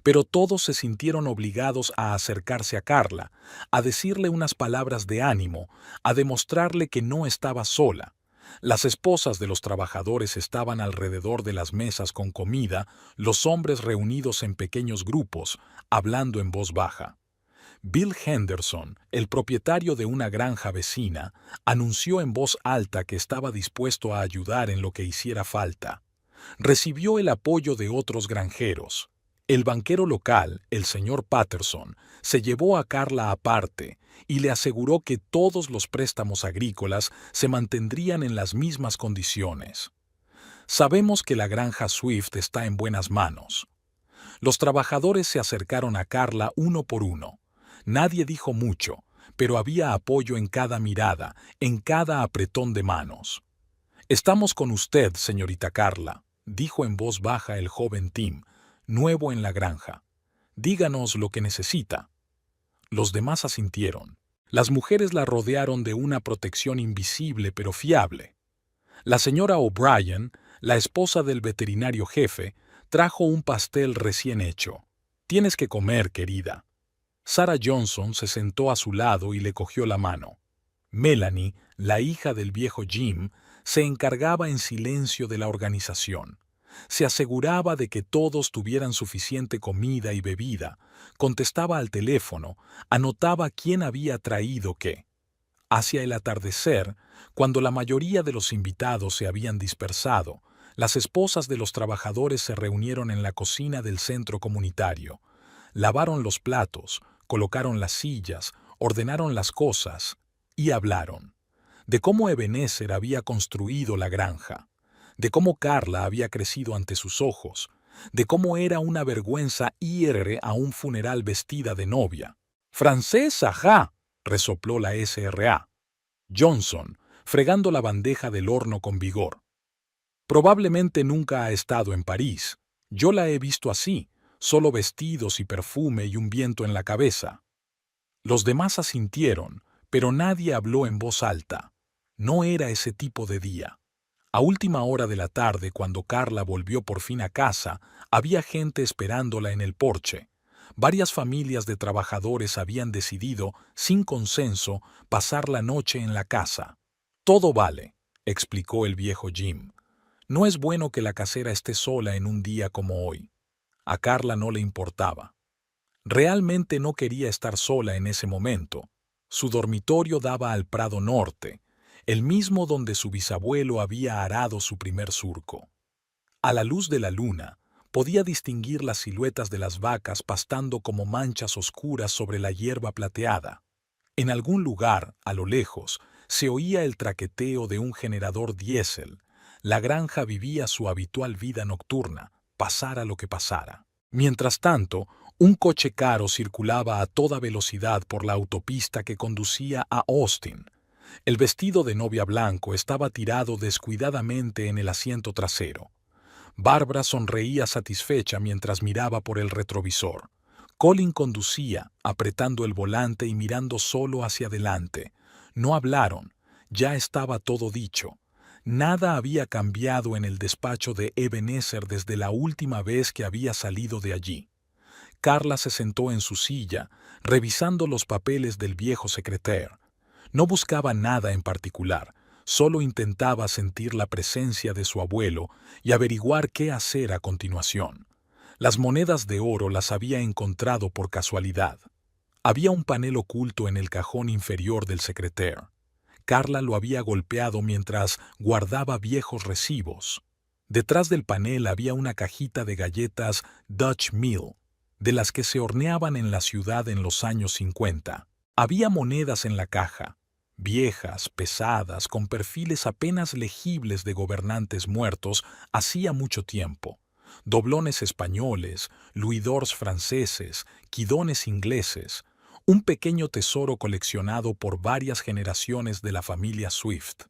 pero todos se sintieron obligados a acercarse a Carla, a decirle unas palabras de ánimo, a demostrarle que no estaba sola. Las esposas de los trabajadores estaban alrededor de las mesas con comida, los hombres reunidos en pequeños grupos, hablando en voz baja. Bill Henderson, el propietario de una granja vecina, anunció en voz alta que estaba dispuesto a ayudar en lo que hiciera falta. Recibió el apoyo de otros granjeros. El banquero local, el señor Patterson, se llevó a Carla aparte y le aseguró que todos los préstamos agrícolas se mantendrían en las mismas condiciones. Sabemos que la granja Swift está en buenas manos. Los trabajadores se acercaron a Carla uno por uno. Nadie dijo mucho, pero había apoyo en cada mirada, en cada apretón de manos. «Estamos con usted, señorita Carla», dijo en voz baja el joven Tim, nuevo en la granja. «Díganos lo que necesita». Los demás asintieron. Las mujeres la rodearon de una protección invisible pero fiable. La señora O'Brien, la esposa del veterinario jefe, trajo un pastel recién hecho. «Tienes que comer, querida». Sarah Johnson se sentó a su lado y le cogió la mano. Melanie, la hija del viejo Jim, se encargaba en silencio de la organización. Se aseguraba de que todos tuvieran suficiente comida y bebida, contestaba al teléfono, anotaba quién había traído qué. Hacia el atardecer, cuando la mayoría de los invitados se habían dispersado, Las esposas de los trabajadores se reunieron en la cocina del centro comunitario. Lavaron los platos, colocaron las sillas, ordenaron las cosas y hablaron de cómo Ebenezer había construido la granja, de cómo Carla había crecido ante sus ojos, de cómo era una vergüenza ir a un funeral vestida de novia. «Francés, ajá», resopló la SRA. Johnson, fregando la bandeja del horno con vigor. «Probablemente nunca ha estado en París. Yo la he visto así, solo vestidos y perfume y un viento en la cabeza». Los demás asintieron, pero nadie habló en voz alta. No era ese tipo de día. A última hora de la tarde, cuando Carla volvió por fin a casa, había gente esperándola en el porche. Varias familias de trabajadores habían decidido, sin consenso, pasar la noche en la casa. «Todo vale», explicó el viejo Jim. «No es bueno que la casera esté sola en un día como hoy». A Carla no le importaba. Realmente no quería estar sola en ese momento. Su dormitorio daba al Prado Norte, el mismo donde su bisabuelo había arado su primer surco. A la luz de la luna, podía distinguir las siluetas de las vacas pastando como manchas oscuras sobre la hierba plateada. En algún lugar, a lo lejos, se oía el traqueteo de un generador diésel. La granja vivía su habitual vida nocturna, pasara lo que pasara. Mientras tanto, un coche caro circulaba a toda velocidad por la autopista que conducía a Austin. El vestido de novia blanco estaba tirado descuidadamente en el asiento trasero. Bárbara sonreía satisfecha mientras miraba por el retrovisor. Colin conducía, apretando el volante y mirando solo hacia adelante. No hablaron, ya estaba todo dicho. Nada había cambiado en el despacho de Ebenezer desde la última vez que había salido de allí. Carla se sentó en su silla, revisando los papeles del viejo secretaire. No buscaba nada en particular, solo intentaba sentir la presencia de su abuelo y averiguar qué hacer a continuación. Las monedas de oro las había encontrado por casualidad. Había un panel oculto en el cajón inferior del secretaire. Carla lo había golpeado mientras guardaba viejos recibos. Detrás del panel había una cajita de galletas Dutch Mill, de las que se horneaban en la ciudad en los años 50. Había monedas en la caja, viejas, pesadas, con perfiles apenas legibles de gobernantes muertos hacía mucho tiempo. Doblones españoles, louis-d'ors franceses, quidones ingleses, un pequeño tesoro coleccionado por varias generaciones de la familia Swift.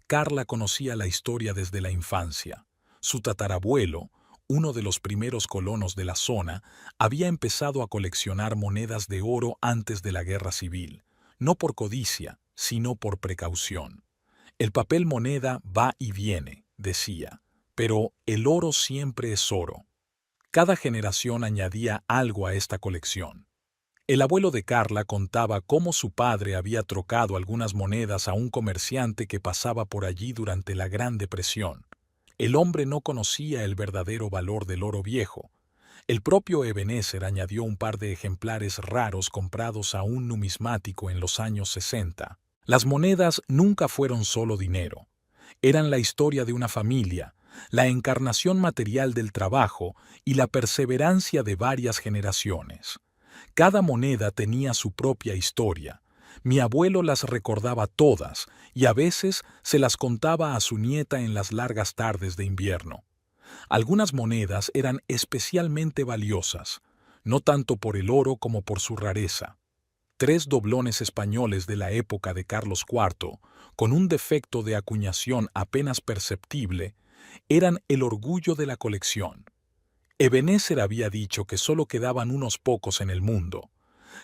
Carla conocía la historia desde la infancia. Su tatarabuelo, uno de los primeros colonos de la zona, había empezado a coleccionar monedas de oro antes de la Guerra Civil, no por codicia, sino por precaución. El papel moneda va y viene, decía, pero el oro siempre es oro. Cada generación añadía algo a esta colección. El abuelo de Carla contaba cómo su padre había trocado algunas monedas a un comerciante que pasaba por allí durante la Gran Depresión. El hombre no conocía el verdadero valor del oro viejo. El propio Ebenezer añadió un par de ejemplares raros comprados a un numismático en los años 60. Las monedas nunca fueron solo dinero. Eran la historia de una familia, la encarnación material del trabajo y la perseverancia de varias generaciones. Cada moneda tenía su propia historia. Mi abuelo las recordaba todas y a veces se las contaba a su nieta en las largas tardes de invierno. Algunas monedas eran especialmente valiosas, no tanto por el oro como por su rareza. 3 doblones españoles de la época de Carlos IV, con un defecto de acuñación apenas perceptible, eran el orgullo de la colección. Ebenezer había dicho que solo quedaban unos pocos en el mundo.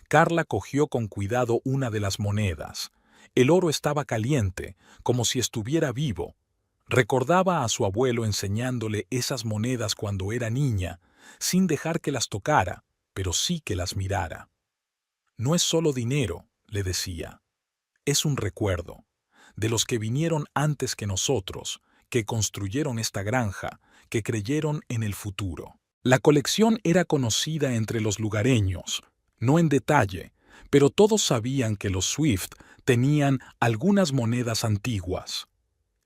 Carla cogió con cuidado una de las monedas. El oro estaba caliente, como si estuviera vivo. Recordaba a su abuelo enseñándole esas monedas cuando era niña, sin dejar que las tocara, pero sí que las mirara. «No es solo dinero», le decía. «Es un recuerdo, de los que vinieron antes que nosotros, que construyeron esta granja, que creyeron en el futuro». La colección era conocida entre los lugareños, no en detalle, pero todos sabían que los Swift tenían algunas monedas antiguas.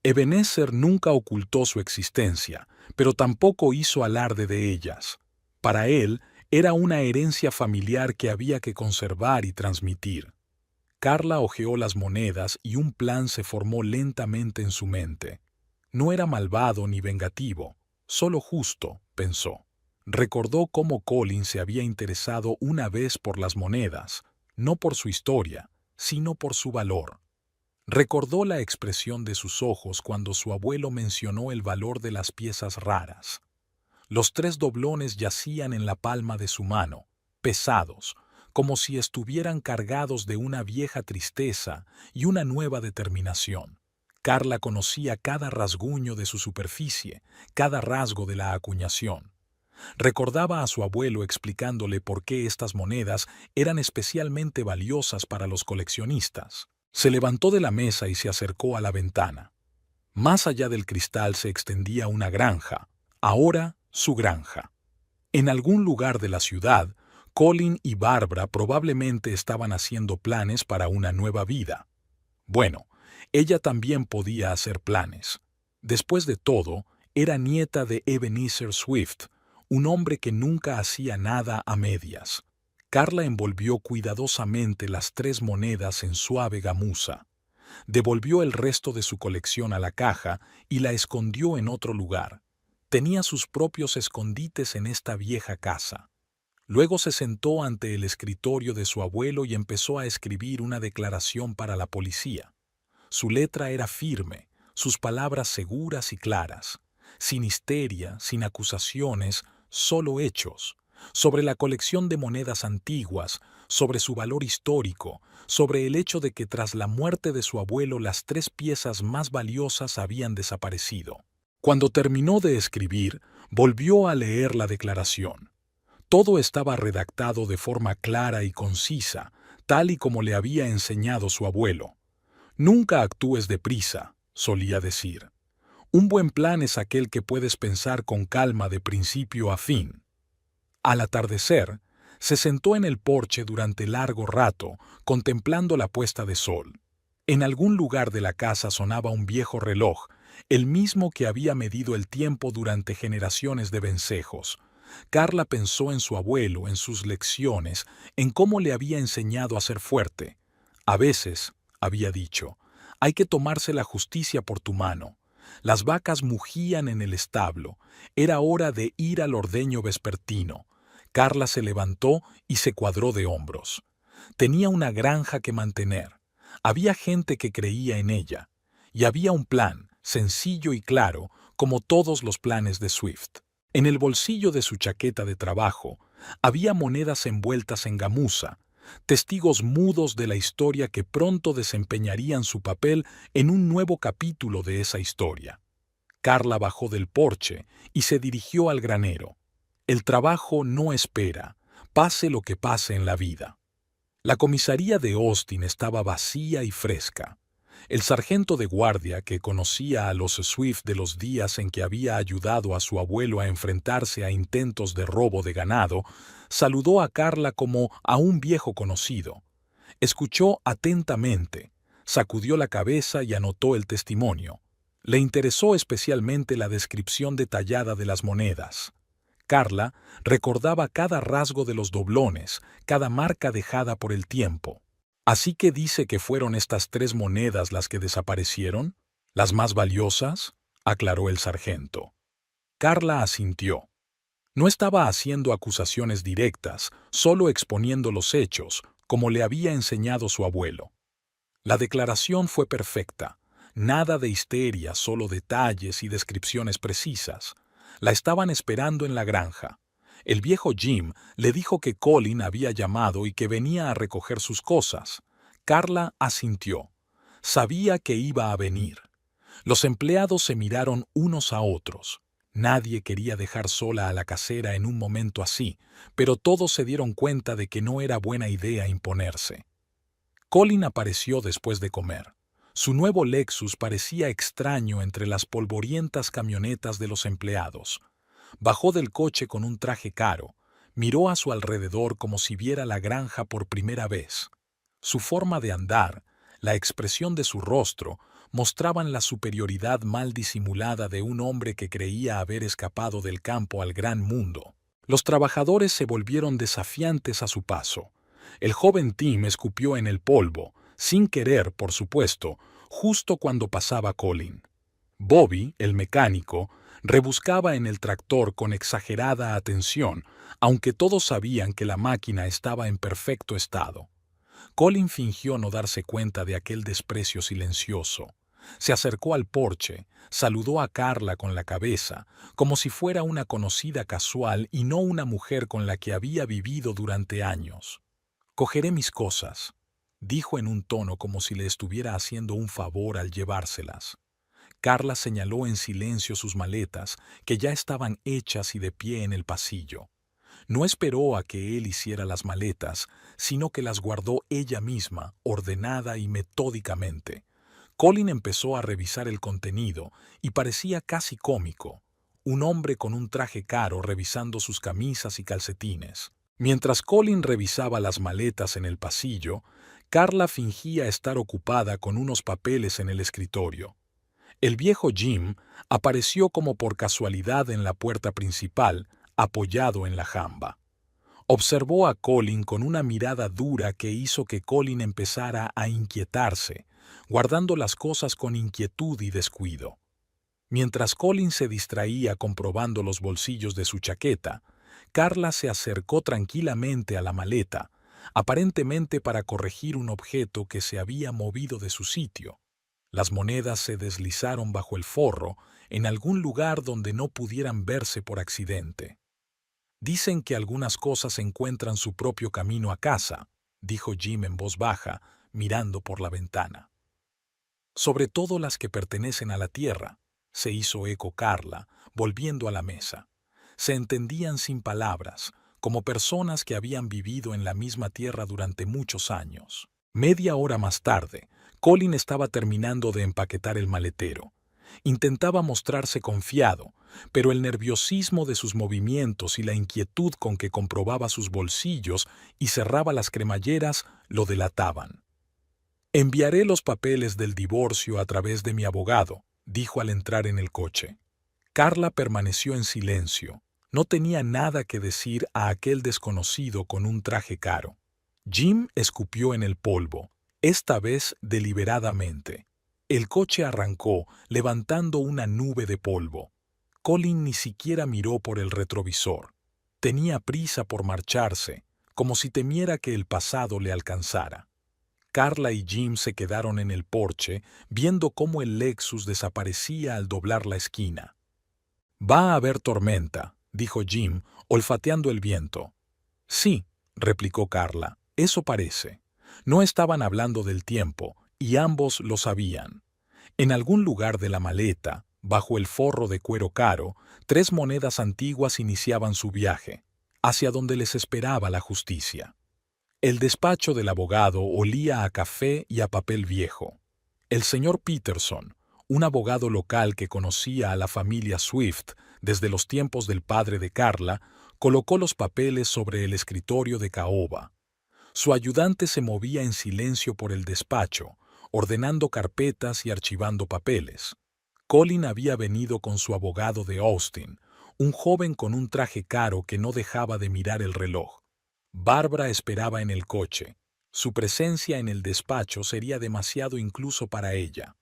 Ebenezer nunca ocultó su existencia, pero tampoco hizo alarde de ellas. Para él, era una herencia familiar que había que conservar y transmitir. Carla hojeó las monedas y un plan se formó lentamente en su mente. No era malvado ni vengativo, solo justo, pensó. Recordó cómo Colin se había interesado una vez por las monedas, no por su historia, sino por su valor. Recordó la expresión de sus ojos cuando su abuelo mencionó el valor de las piezas raras. Los 3 doblones yacían en la palma de su mano, pesados, como si estuvieran cargados de una vieja tristeza y una nueva determinación. Carla conocía cada rasguño de su superficie, cada rasgo de la acuñación. Recordaba a su abuelo explicándole por qué estas monedas eran especialmente valiosas para los coleccionistas. Se levantó de la mesa y se acercó a la ventana. Más allá del cristal se extendía una granja, ahora su granja. En algún lugar de la ciudad, Colin y Barbara probablemente estaban haciendo planes para una nueva vida. Bueno, ella también podía hacer planes. Después de todo, era nieta de Ebenezer Swift, un hombre que nunca hacía nada a medias. Carla envolvió cuidadosamente las 3 monedas en suave gamuza. Devolvió el resto de su colección a la caja y la escondió en otro lugar. Tenía sus propios escondites en esta vieja casa. Luego se sentó ante el escritorio de su abuelo y empezó a escribir una declaración para la policía. Su letra era firme, sus palabras seguras y claras, sin histeria, sin acusaciones, solo hechos, sobre la colección de monedas antiguas, sobre su valor histórico, sobre el hecho de que tras la muerte de su abuelo las 3 piezas más valiosas habían desaparecido. Cuando terminó de escribir, volvió a leer la declaración. Todo estaba redactado de forma clara y concisa, tal y como le había enseñado su abuelo. Nunca actúes deprisa, solía decir. Un buen plan es aquel que puedes pensar con calma de principio a fin. Al atardecer, se sentó en el porche durante largo rato, contemplando la puesta de sol. En algún lugar de la casa sonaba un viejo reloj, el mismo que había medido el tiempo durante generaciones de vencejos. Carla pensó en su abuelo, en sus lecciones, en cómo le había enseñado a ser fuerte. A veces, había dicho, hay que tomarse la justicia por tu mano. Las vacas mugían en el establo. Era hora de ir al ordeño vespertino. Carla se levantó y se cuadró de hombros. Tenía una granja que mantener. Había gente que creía en ella. Y había un plan, sencillo y claro, como todos los planes de Swift. En el bolsillo de su chaqueta de trabajo había monedas envueltas en gamuza, testigos mudos de la historia que pronto desempeñarían su papel en un nuevo capítulo de esa historia. Carla bajó del porche y se dirigió al granero. El trabajo no espera, pase lo que pase en la vida. La comisaría de Austin estaba vacía y fresca. El sargento de guardia, que conocía a los Swift de los días en que había ayudado a su abuelo a enfrentarse a intentos de robo de ganado, saludó a Carla como a un viejo conocido. Escuchó atentamente, sacudió la cabeza y anotó el testimonio. Le interesó especialmente la descripción detallada de las monedas. Carla recordaba cada rasgo de los doblones, cada marca dejada por el tiempo. ¿Así que dice que fueron estas 3 monedas las que desaparecieron? ¿Las más valiosas?, aclaró el sargento. Carla asintió. No estaba haciendo acusaciones directas, solo exponiendo los hechos, como le había enseñado su abuelo. La declaración fue perfecta. Nada de histeria, solo detalles y descripciones precisas. La estaban esperando en la granja. El viejo Jim le dijo que Colin había llamado y que venía a recoger sus cosas. Carla asintió. Sabía que iba a venir. Los empleados se miraron unos a otros. Nadie quería dejar sola a la casera en un momento así, pero todos se dieron cuenta de que no era buena idea imponerse. Colin apareció después de comer. Su nuevo Lexus parecía extraño entre las polvorientas camionetas de los empleados. Bajó del coche con un traje caro, miró a su alrededor como si viera la granja por primera vez. Su forma de andar, la expresión de su rostro, mostraban la superioridad mal disimulada de un hombre que creía haber escapado del campo al gran mundo. Los trabajadores se volvieron desafiantes a su paso. El joven Tim escupió en el polvo, sin querer, por supuesto, justo cuando pasaba Colin. Bobby, el mecánico, rebuscaba en el tractor con exagerada atención, aunque todos sabían que la máquina estaba en perfecto estado. Colin fingió no darse cuenta de aquel desprecio silencioso. Se acercó al porche, saludó a Carla con la cabeza, como si fuera una conocida casual y no una mujer con la que había vivido durante años. «Cogeré mis cosas», dijo en un tono como si le estuviera haciendo un favor al llevárselas. Carla señaló en silencio sus maletas, que ya estaban hechas y de pie en el pasillo. No esperó a que él hiciera las maletas, sino que las guardó ella misma, ordenada y metódicamente. Colin empezó a revisar el contenido y parecía casi cómico. Un hombre con un traje caro revisando sus camisas y calcetines. Mientras Colin revisaba las maletas en el pasillo, Carla fingía estar ocupada con unos papeles en el escritorio. El viejo Jim apareció como por casualidad en la puerta principal, apoyado en la jamba. Observó a Colin con una mirada dura que hizo que Colin empezara a inquietarse, guardando las cosas con inquietud y descuido. Mientras Colin se distraía comprobando los bolsillos de su chaqueta, Carla se acercó tranquilamente a la maleta, aparentemente para corregir un objeto que se había movido de su sitio. Las monedas se deslizaron bajo el forro en algún lugar donde no pudieran verse por accidente. «Dicen que algunas cosas encuentran su propio camino a casa», dijo Jim en voz baja, mirando por la ventana. «Sobre todo las que pertenecen a la tierra», se hizo eco Carla, volviendo a la mesa. Se entendían sin palabras, como personas que habían vivido en la misma tierra durante muchos años. Media hora más tarde, Colin estaba terminando de empaquetar el maletero. Intentaba mostrarse confiado, pero el nerviosismo de sus movimientos y la inquietud con que comprobaba sus bolsillos y cerraba las cremalleras lo delataban. «Enviaré los papeles del divorcio a través de mi abogado», dijo al entrar en el coche. Carla permaneció en silencio. No tenía nada que decir a aquel desconocido con un traje caro. Jim escupió en el polvo, esta vez deliberadamente. El coche arrancó, levantando una nube de polvo. Colin ni siquiera miró por el retrovisor. Tenía prisa por marcharse, como si temiera que el pasado le alcanzara. Carla y Jim se quedaron en el porche, viendo cómo el Lexus desaparecía al doblar la esquina. «Va a haber tormenta», dijo Jim, olfateando el viento. «Sí», replicó Carla, «eso parece». No estaban hablando del tiempo, y ambos lo sabían. En algún lugar de la maleta, bajo el forro de cuero caro, 3 monedas antiguas iniciaban su viaje, hacia donde les esperaba la justicia. El despacho del abogado olía a café y a papel viejo. El señor Peterson, un abogado local que conocía a la familia Swift desde los tiempos del padre de Carla, colocó los papeles sobre el escritorio de caoba. Su ayudante se movía en silencio por el despacho, ordenando carpetas y archivando papeles. Colin había venido con su abogado de Austin, un joven con un traje caro que no dejaba de mirar el reloj. Bárbara esperaba en el coche. Su presencia en el despacho sería demasiado incluso para ella.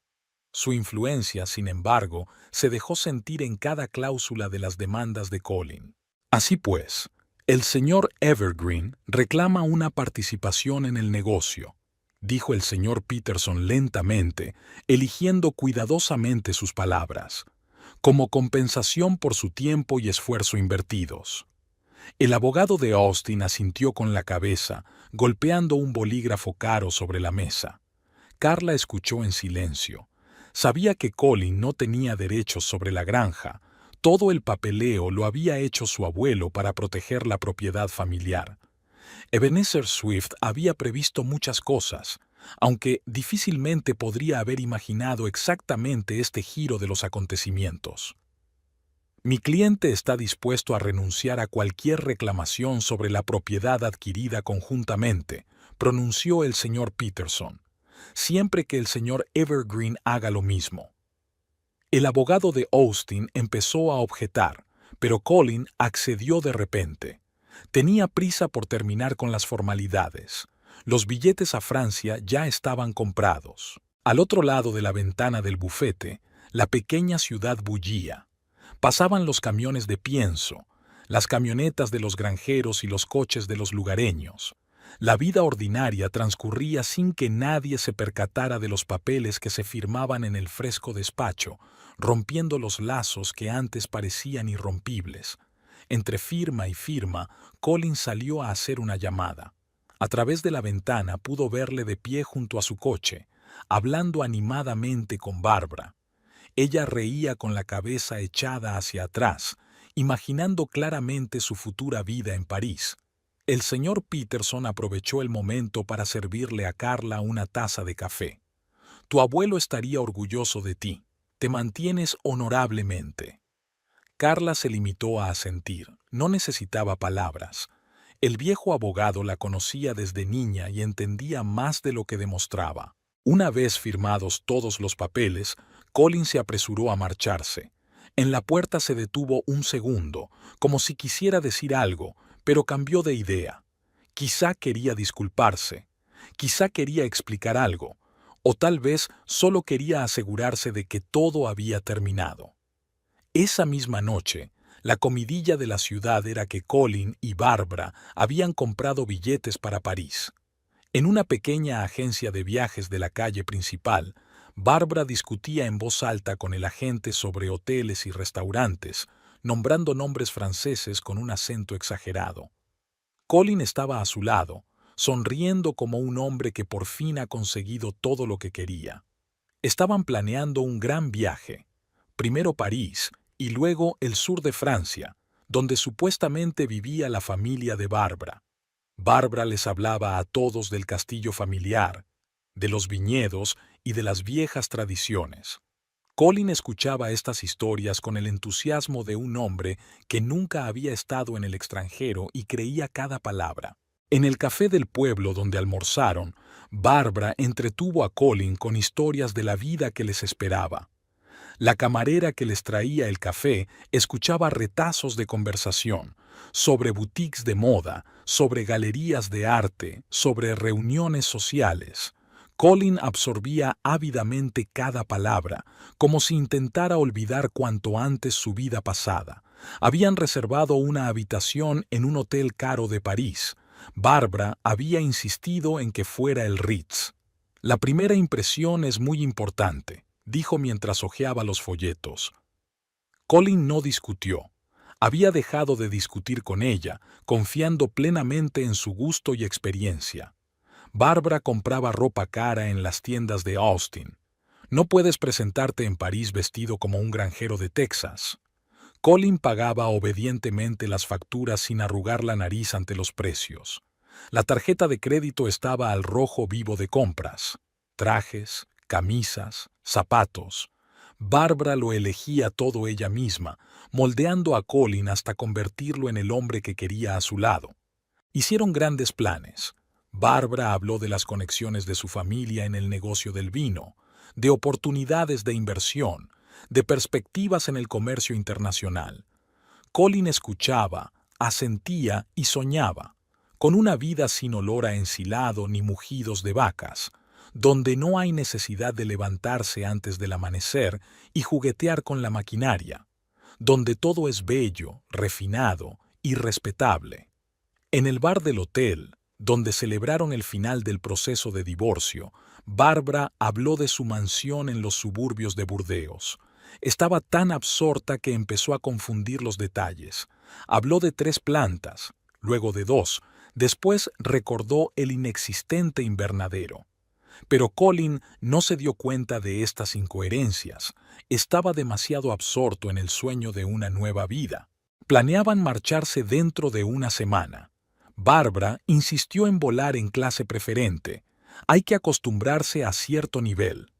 Su influencia, sin embargo, se dejó sentir en cada cláusula de las demandas de Colin. Así pues, el señor Evergreen reclama una participación en el negocio, dijo el señor Peterson lentamente, eligiendo cuidadosamente sus palabras, como compensación por su tiempo y esfuerzo invertidos. El abogado de Austin asintió con la cabeza, golpeando un bolígrafo caro sobre la mesa. Carla escuchó en silencio. Sabía que Colin no tenía derechos sobre la granja. Todo el papeleo lo había hecho su abuelo para proteger la propiedad familiar. Ebenezer Swift había previsto muchas cosas, aunque difícilmente podría haber imaginado exactamente este giro de los acontecimientos. «Mi cliente está dispuesto a renunciar a cualquier reclamación sobre la propiedad adquirida conjuntamente», pronunció el señor Peterson. siempre que el señor Evergreen haga lo mismo. El abogado de Austin empezó a objetar, pero Colin accedió de repente. Tenía prisa por terminar con las formalidades. Los billetes a Francia ya estaban comprados. Al otro lado de la ventana del bufete, la pequeña ciudad bullía. Pasaban los camiones de pienso, las camionetas de los granjeros y los coches de los lugareños. La vida ordinaria transcurría sin que nadie se percatara de los papeles que se firmaban en el fresco despacho, rompiendo los lazos que antes parecían irrompibles. Entre firma y firma, Colin salió a hacer una llamada. A través de la ventana pudo verle de pie junto a su coche, hablando animadamente con Bárbara. Ella reía con la cabeza echada hacia atrás, imaginando claramente su futura vida en París. El señor Peterson aprovechó el momento para servirle a Carla una taza de café. Tu abuelo estaría orgulloso de ti. Te mantienes honorablemente. Carla se limitó a asentir. No necesitaba palabras. El viejo abogado la conocía desde niña y entendía más de lo que demostraba. Una vez firmados todos los papeles, Colin se apresuró a marcharse. En la puerta se detuvo un segundo, como si quisiera decir algo, pero cambió de idea. Quizá quería disculparse, quizá quería explicar algo, o tal vez solo quería asegurarse de que todo había terminado. Esa misma noche, la comidilla de la ciudad era que Colin y Bárbara habían comprado billetes para París. En una pequeña agencia de viajes de la calle principal, Bárbara discutía en voz alta con el agente sobre hoteles y restaurantes, nombrando nombres franceses con un acento exagerado. Colin estaba a su lado, sonriendo como un hombre que por fin ha conseguido todo lo que quería. Estaban planeando un gran viaje, primero París y luego el sur de Francia, donde supuestamente vivía la familia de Bárbara. Bárbara les hablaba a todos del castillo familiar, de los viñedos y de las viejas tradiciones. Colin escuchaba estas historias con el entusiasmo de un hombre que nunca había estado en el extranjero y creía cada palabra. En el café del pueblo donde almorzaron, Bárbara entretuvo a Colin con historias de la vida que les esperaba. La camarera que les traía el café escuchaba retazos de conversación sobre boutiques de moda, sobre galerías de arte, sobre reuniones sociales. Colin absorbía ávidamente cada palabra, como si intentara olvidar cuanto antes su vida pasada. Habían reservado una habitación en un hotel caro de París. Bárbara había insistido en que fuera el Ritz. La primera impresión es muy importante, dijo mientras hojeaba los folletos. Colin no discutió. Había dejado de discutir con ella, confiando plenamente en su gusto y experiencia. Bárbara compraba ropa cara en las tiendas de Austin. No puedes presentarte en París vestido como un granjero de Texas. Colin pagaba obedientemente las facturas sin arrugar la nariz ante los precios. La tarjeta de crédito estaba al rojo vivo de compras. Trajes, camisas, zapatos. Bárbara lo elegía todo ella misma, moldeando a Colin hasta convertirlo en el hombre que quería a su lado. Hicieron grandes planes. Bárbara habló de las conexiones de su familia en el negocio del vino, de oportunidades de inversión, de perspectivas en el comercio internacional. Colin escuchaba, asentía y soñaba, con una vida sin olor a ensilado ni mugidos de vacas, donde no hay necesidad de levantarse antes del amanecer y juguetear con la maquinaria, donde todo es bello, refinado y respetable. En el bar del hotel, donde celebraron el final del proceso de divorcio, Bárbara habló de su mansión en los suburbios de Burdeos. Estaba tan absorta que empezó a confundir los detalles. Habló de 3 plantas, luego de 2, después recordó el inexistente invernadero. Pero Colin no se dio cuenta de estas incoherencias. Estaba demasiado absorto en el sueño de una nueva vida. Planeaban marcharse dentro de una semana. Bárbara insistió en volar en clase preferente. Hay que acostumbrarse a cierto nivel.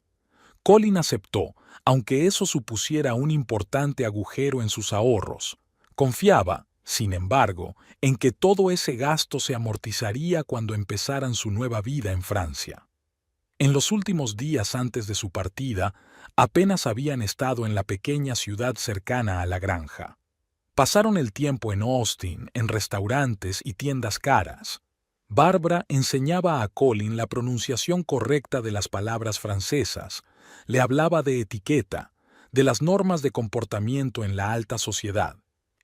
Colin aceptó, aunque eso supusiera un importante agujero en sus ahorros. Confiaba, sin embargo, en que todo ese gasto se amortizaría cuando empezaran su nueva vida en Francia. En los últimos días antes de su partida, apenas habían estado en la pequeña ciudad cercana a la granja. Pasaron el tiempo en Austin, en restaurantes y tiendas caras. Barbara enseñaba a Colin la pronunciación correcta de las palabras francesas, le hablaba de etiqueta, de las normas de comportamiento en la alta sociedad.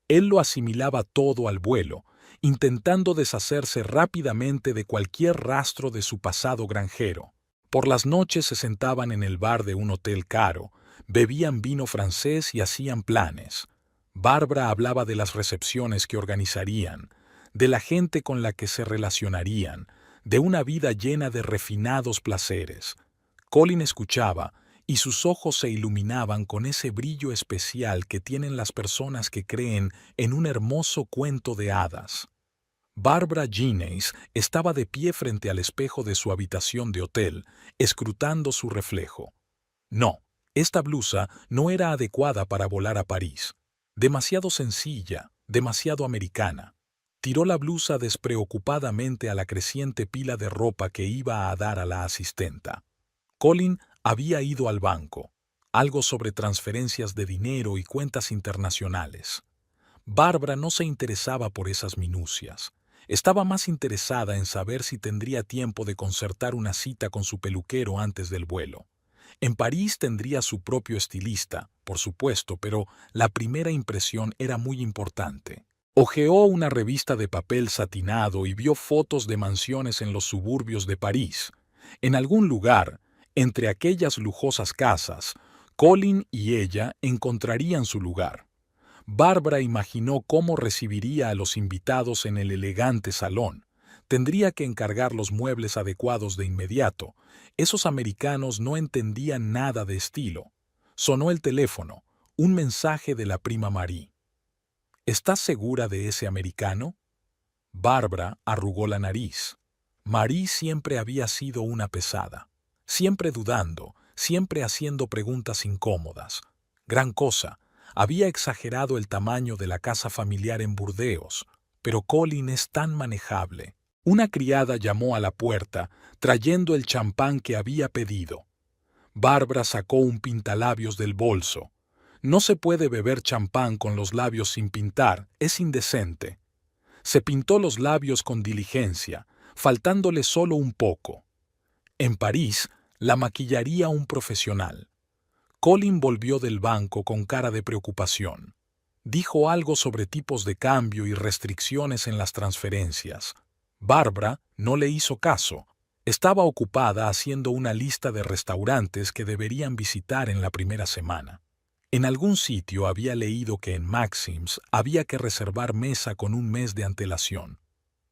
Él lo asimilaba todo al vuelo, intentando deshacerse rápidamente de cualquier rastro de su pasado granjero. Por las noches se sentaban en el bar de un hotel caro, bebían vino francés y hacían planes. Barbara hablaba de las recepciones que organizarían, de la gente con la que se relacionarían, de una vida llena de refinados placeres. Colin escuchaba, y sus ojos se iluminaban con ese brillo especial que tienen las personas que creen en un hermoso cuento de hadas. Barbara Jennings estaba de pie frente al espejo de su habitación de hotel, escrutando su reflejo. No, esta blusa no era adecuada para volar a París. Demasiado sencilla, demasiado americana. Tiró la blusa despreocupadamente a la creciente pila de ropa que iba a dar a la asistenta. Colin había ido al banco, algo sobre transferencias de dinero y cuentas internacionales. Barbara no se interesaba por esas minucias. Estaba más interesada en saber si tendría tiempo de concertar una cita con su peluquero antes del vuelo. En París tendría su propio estilista, por supuesto, pero la primera impresión era muy importante. Hojeó una revista de papel satinado y vio fotos de mansiones en los suburbios de París. En algún lugar, entre aquellas lujosas casas, Colin y ella encontrarían su lugar. Barbara imaginó cómo recibiría a los invitados en el elegante salón. Tendría que encargar los muebles adecuados de inmediato. Esos americanos no entendían nada de estilo. Sonó el teléfono, un mensaje de la prima Marie. ¿Estás segura de ese americano? Barbara arrugó la nariz. Marie siempre había sido una pesada. Siempre dudando, siempre haciendo preguntas incómodas. Gran cosa. Había exagerado el tamaño de la casa familiar en Burdeos, pero Colin es tan manejable. Una criada llamó a la puerta, trayendo el champán que había pedido. Barbara sacó un pintalabios del bolso. No se puede beber champán con los labios sin pintar, es indecente. Se pintó los labios con diligencia, faltándole solo un poco. En París, la maquillaría un profesional. Colin volvió del banco con cara de preocupación. Dijo algo sobre tipos de cambio y restricciones en las transferencias. Barbara no le hizo caso. Estaba ocupada haciendo una lista de restaurantes que deberían visitar en la primera semana. En algún sitio había leído que en Maxim's había que reservar mesa con un mes de antelación.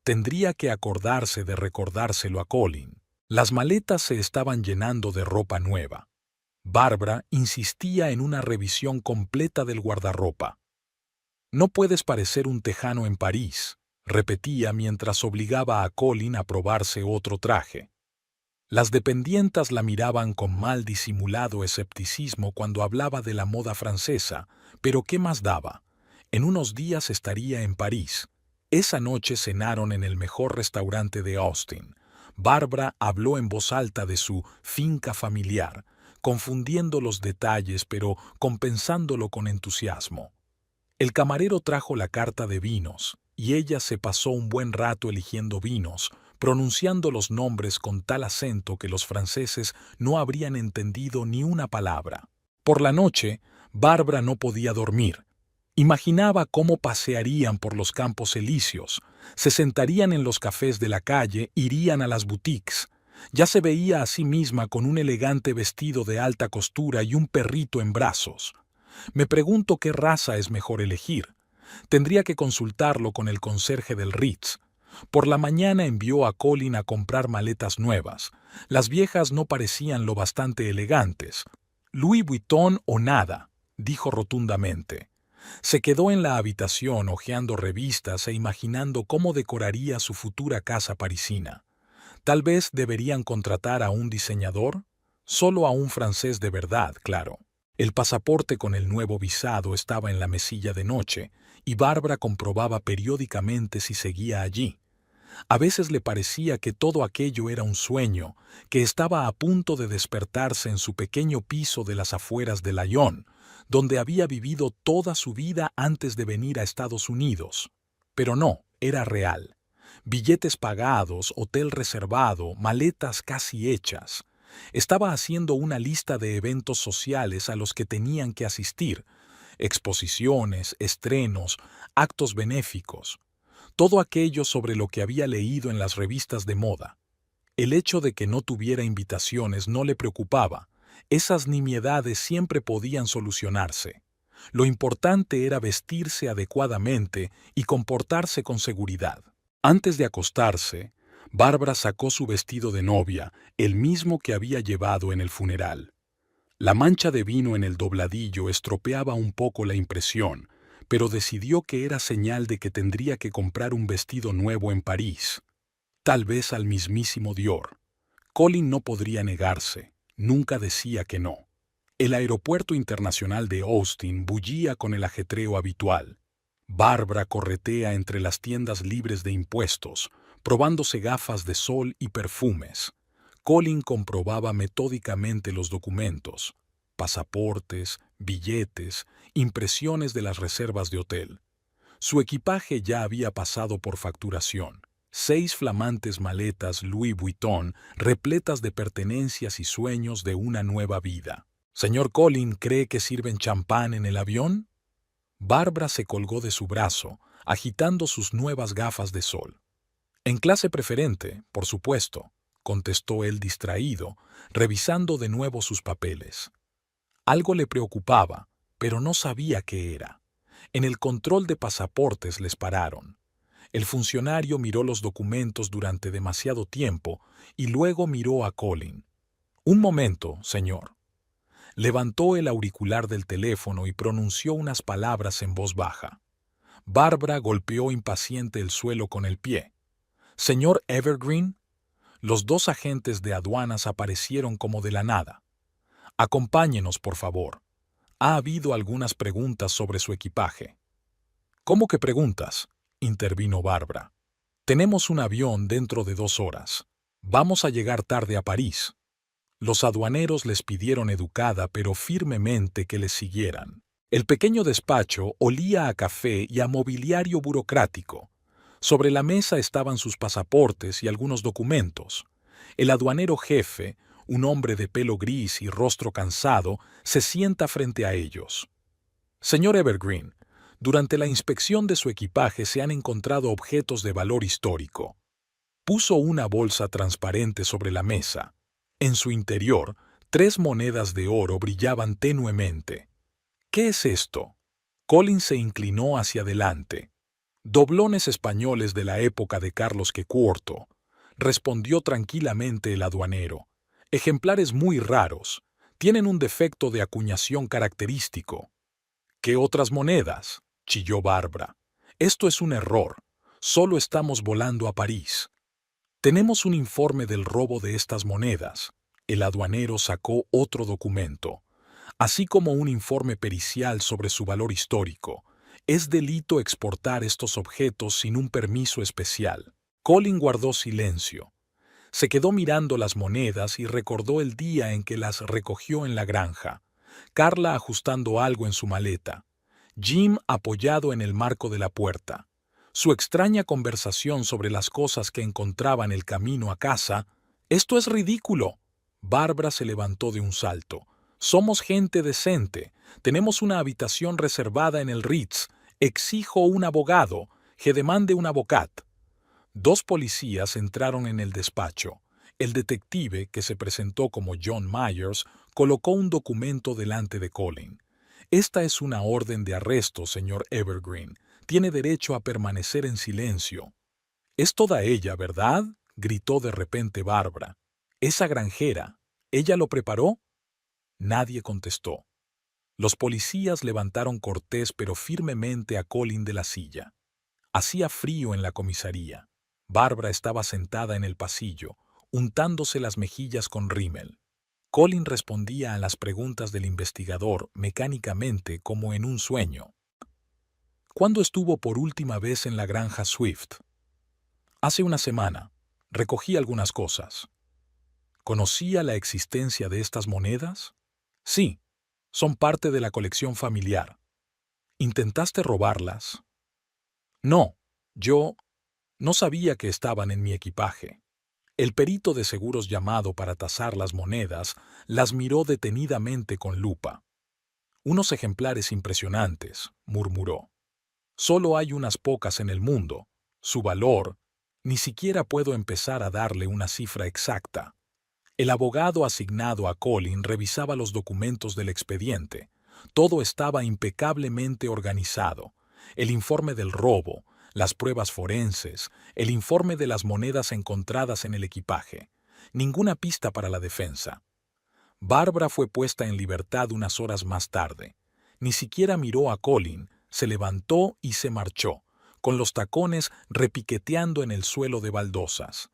Tendría que acordarse de recordárselo a Colin. Las maletas se estaban llenando de ropa nueva. Barbara insistía en una revisión completa del guardarropa. «No puedes parecer un tejano en París», repetía mientras obligaba a Colin a probarse otro traje. Las dependientas la miraban con mal disimulado escepticismo cuando hablaba de la moda francesa, pero ¿qué más daba? En unos días estaría en París. Esa noche cenaron en el mejor restaurante de Austin. Barbara habló en voz alta de su finca familiar, confundiendo los detalles pero compensándolo con entusiasmo. El camarero trajo la carta de vinos, y ella se pasó un buen rato eligiendo vinos, pronunciando los nombres con tal acento que los franceses no habrían entendido ni una palabra. Por la noche, Barbara no podía dormir. Imaginaba cómo pasearían por los Campos Elíseos, se sentarían en los cafés de la calle, irían a las boutiques. Ya se veía a sí misma con un elegante vestido de alta costura y un perrito en brazos. Me pregunto qué raza es mejor elegir. Tendría que consultarlo con el conserje del Ritz. Por la mañana envió a Colin a comprar maletas nuevas. Las viejas no parecían lo bastante elegantes. Louis Vuitton o nada, dijo rotundamente. Se quedó en la habitación hojeando revistas e imaginando cómo decoraría su futura casa parisina. Tal vez deberían contratar a un diseñador, solo a un francés de verdad, claro. El pasaporte con el nuevo visado estaba en la mesilla de noche, y Barbara comprobaba periódicamente si seguía allí. A veces le parecía que todo aquello era un sueño, que estaba a punto de despertarse en su pequeño piso de las afueras de Lyon, donde había vivido toda su vida antes de venir a Estados Unidos. Pero no, era real. Billetes pagados, hotel reservado, maletas casi hechas. Estaba haciendo una lista de eventos sociales a los que tenían que asistir, exposiciones, estrenos, actos benéficos. Todo aquello sobre lo que había leído en las revistas de moda. El hecho de que no tuviera invitaciones no le preocupaba. Esas nimiedades siempre podían solucionarse. Lo importante era vestirse adecuadamente y comportarse con seguridad. Antes de acostarse, Bárbara sacó su vestido de novia, el mismo que había llevado en el funeral. La mancha de vino en el dobladillo estropeaba un poco la impresión, pero decidió que era señal de que tendría que comprar un vestido nuevo en París. Tal vez al mismísimo Dior. Colin no podría negarse, nunca decía que no. El aeropuerto internacional de Austin bullía con el ajetreo habitual. Bárbara corretea entre las tiendas libres de impuestos, probándose gafas de sol y perfumes. Colin comprobaba metódicamente los documentos, pasaportes, billetes, impresiones de las reservas de hotel. Su equipaje ya había pasado por facturación. 6 flamantes maletas Louis Vuitton repletas de pertenencias y sueños de una nueva vida. ¿Señor Colin cree que sirven champán en el avión? Bárbara se colgó de su brazo, agitando sus nuevas gafas de sol. En clase preferente, por supuesto, contestó él distraído, revisando de nuevo sus papeles. Algo le preocupaba, pero no sabía qué era. En el control de pasaportes les pararon. El funcionario miró los documentos durante demasiado tiempo y luego miró a Colin. «Un momento, señor». Levantó el auricular del teléfono y pronunció unas palabras en voz baja. Bárbara golpeó impaciente el suelo con el pie. «Señor Evergreen». Los 2 agentes de aduanas aparecieron como de la nada. «Acompáñenos, por favor. Ha habido algunas preguntas sobre su equipaje». «¿Cómo que preguntas?», intervino Bárbara. «Tenemos un avión dentro de 2 horas. Vamos a llegar tarde a París». Los aduaneros les pidieron educada pero firmemente que les siguieran. El pequeño despacho olía a café y a mobiliario burocrático. Sobre la mesa estaban sus pasaportes y algunos documentos. El aduanero jefe, un hombre de pelo gris y rostro cansado, se sienta frente a ellos. «Señor Evergreen, durante la inspección de su equipaje se han encontrado objetos de valor histórico». Puso una bolsa transparente sobre la mesa. En su interior, 3 monedas de oro brillaban tenuemente. «¿Qué es esto?». Colin se inclinó hacia adelante. «Doblones españoles de la época de Carlos IV», respondió tranquilamente el aduanero. «Ejemplares muy raros. Tienen un defecto de acuñación característico». «¿Qué otras monedas?», chilló Bárbara. «Esto es un error. Solo estamos volando a París». «Tenemos un informe del robo de estas monedas». El aduanero sacó otro documento, así como un informe pericial sobre su valor histórico. Es delito exportar estos objetos sin un permiso especial. Colin guardó silencio. Se quedó mirando las monedas y recordó el día en que las recogió en la granja. Carla ajustando algo en su maleta. Jim apoyado en el marco de la puerta. Su extraña conversación sobre las cosas que encontraba en el camino a casa. «Esto es ridículo». Bárbara se levantó de un salto. «Somos gente decente. Tenemos una habitación reservada en el Ritz. Exijo un abogado. Que demande un avocat». 2 policías entraron en el despacho. El detective, que se presentó como John Myers, colocó un documento delante de Colin. «Esta es una orden de arresto, señor Evergreen. Tiene derecho a permanecer en silencio». «Es toda ella, ¿verdad?», gritó de repente Bárbara. «Esa granjera. ¿Ella lo preparó?». Nadie contestó. Los policías levantaron cortés pero firmemente a Colin de la silla. Hacía frío en la comisaría. Bárbara estaba sentada en el pasillo, untándose las mejillas con rímel. Colin respondía a las preguntas del investigador mecánicamente como en un sueño. «¿Cuándo estuvo por última vez en la granja Swift?». Hace una semana, recogí algunas cosas. ¿Conocía la existencia de estas monedas? Sí, son parte de la colección familiar. ¿Intentaste robarlas? No, yo no sabía que estaban en mi equipaje. El perito de seguros llamado para tasar las monedas las miró detenidamente con lupa. Unos ejemplares impresionantes, murmuró. Solo hay unas pocas en el mundo. Su valor, ni siquiera puedo empezar a darle una cifra exacta. El abogado asignado a Colin revisaba los documentos del expediente. Todo estaba impecablemente organizado. El informe del robo, las pruebas forenses, el informe de las monedas encontradas en el equipaje. Ninguna pista para la defensa. Bárbara fue puesta en libertad unas horas más tarde. Ni siquiera miró a Colin, se levantó y se marchó, con los tacones repiqueteando en el suelo de baldosas.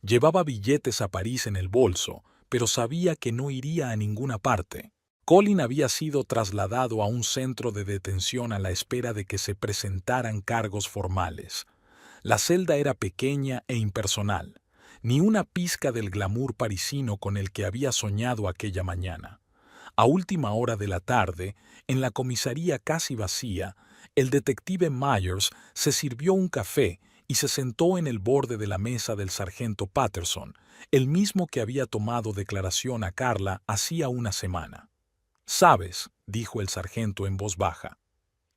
Llevaba billetes a París en el bolso, pero sabía que no iría a ninguna parte. Colin había sido trasladado a un centro de detención a la espera de que se presentaran cargos formales. La celda era pequeña e impersonal, ni una pizca del glamour parisino con el que había soñado aquella mañana. A última hora de la tarde, en la comisaría casi vacía, el detective Myers se sirvió un café y se sentó en el borde de la mesa del sargento Patterson, el mismo que había tomado declaración a Carla hacía una semana. «Sabes», dijo el sargento en voz baja,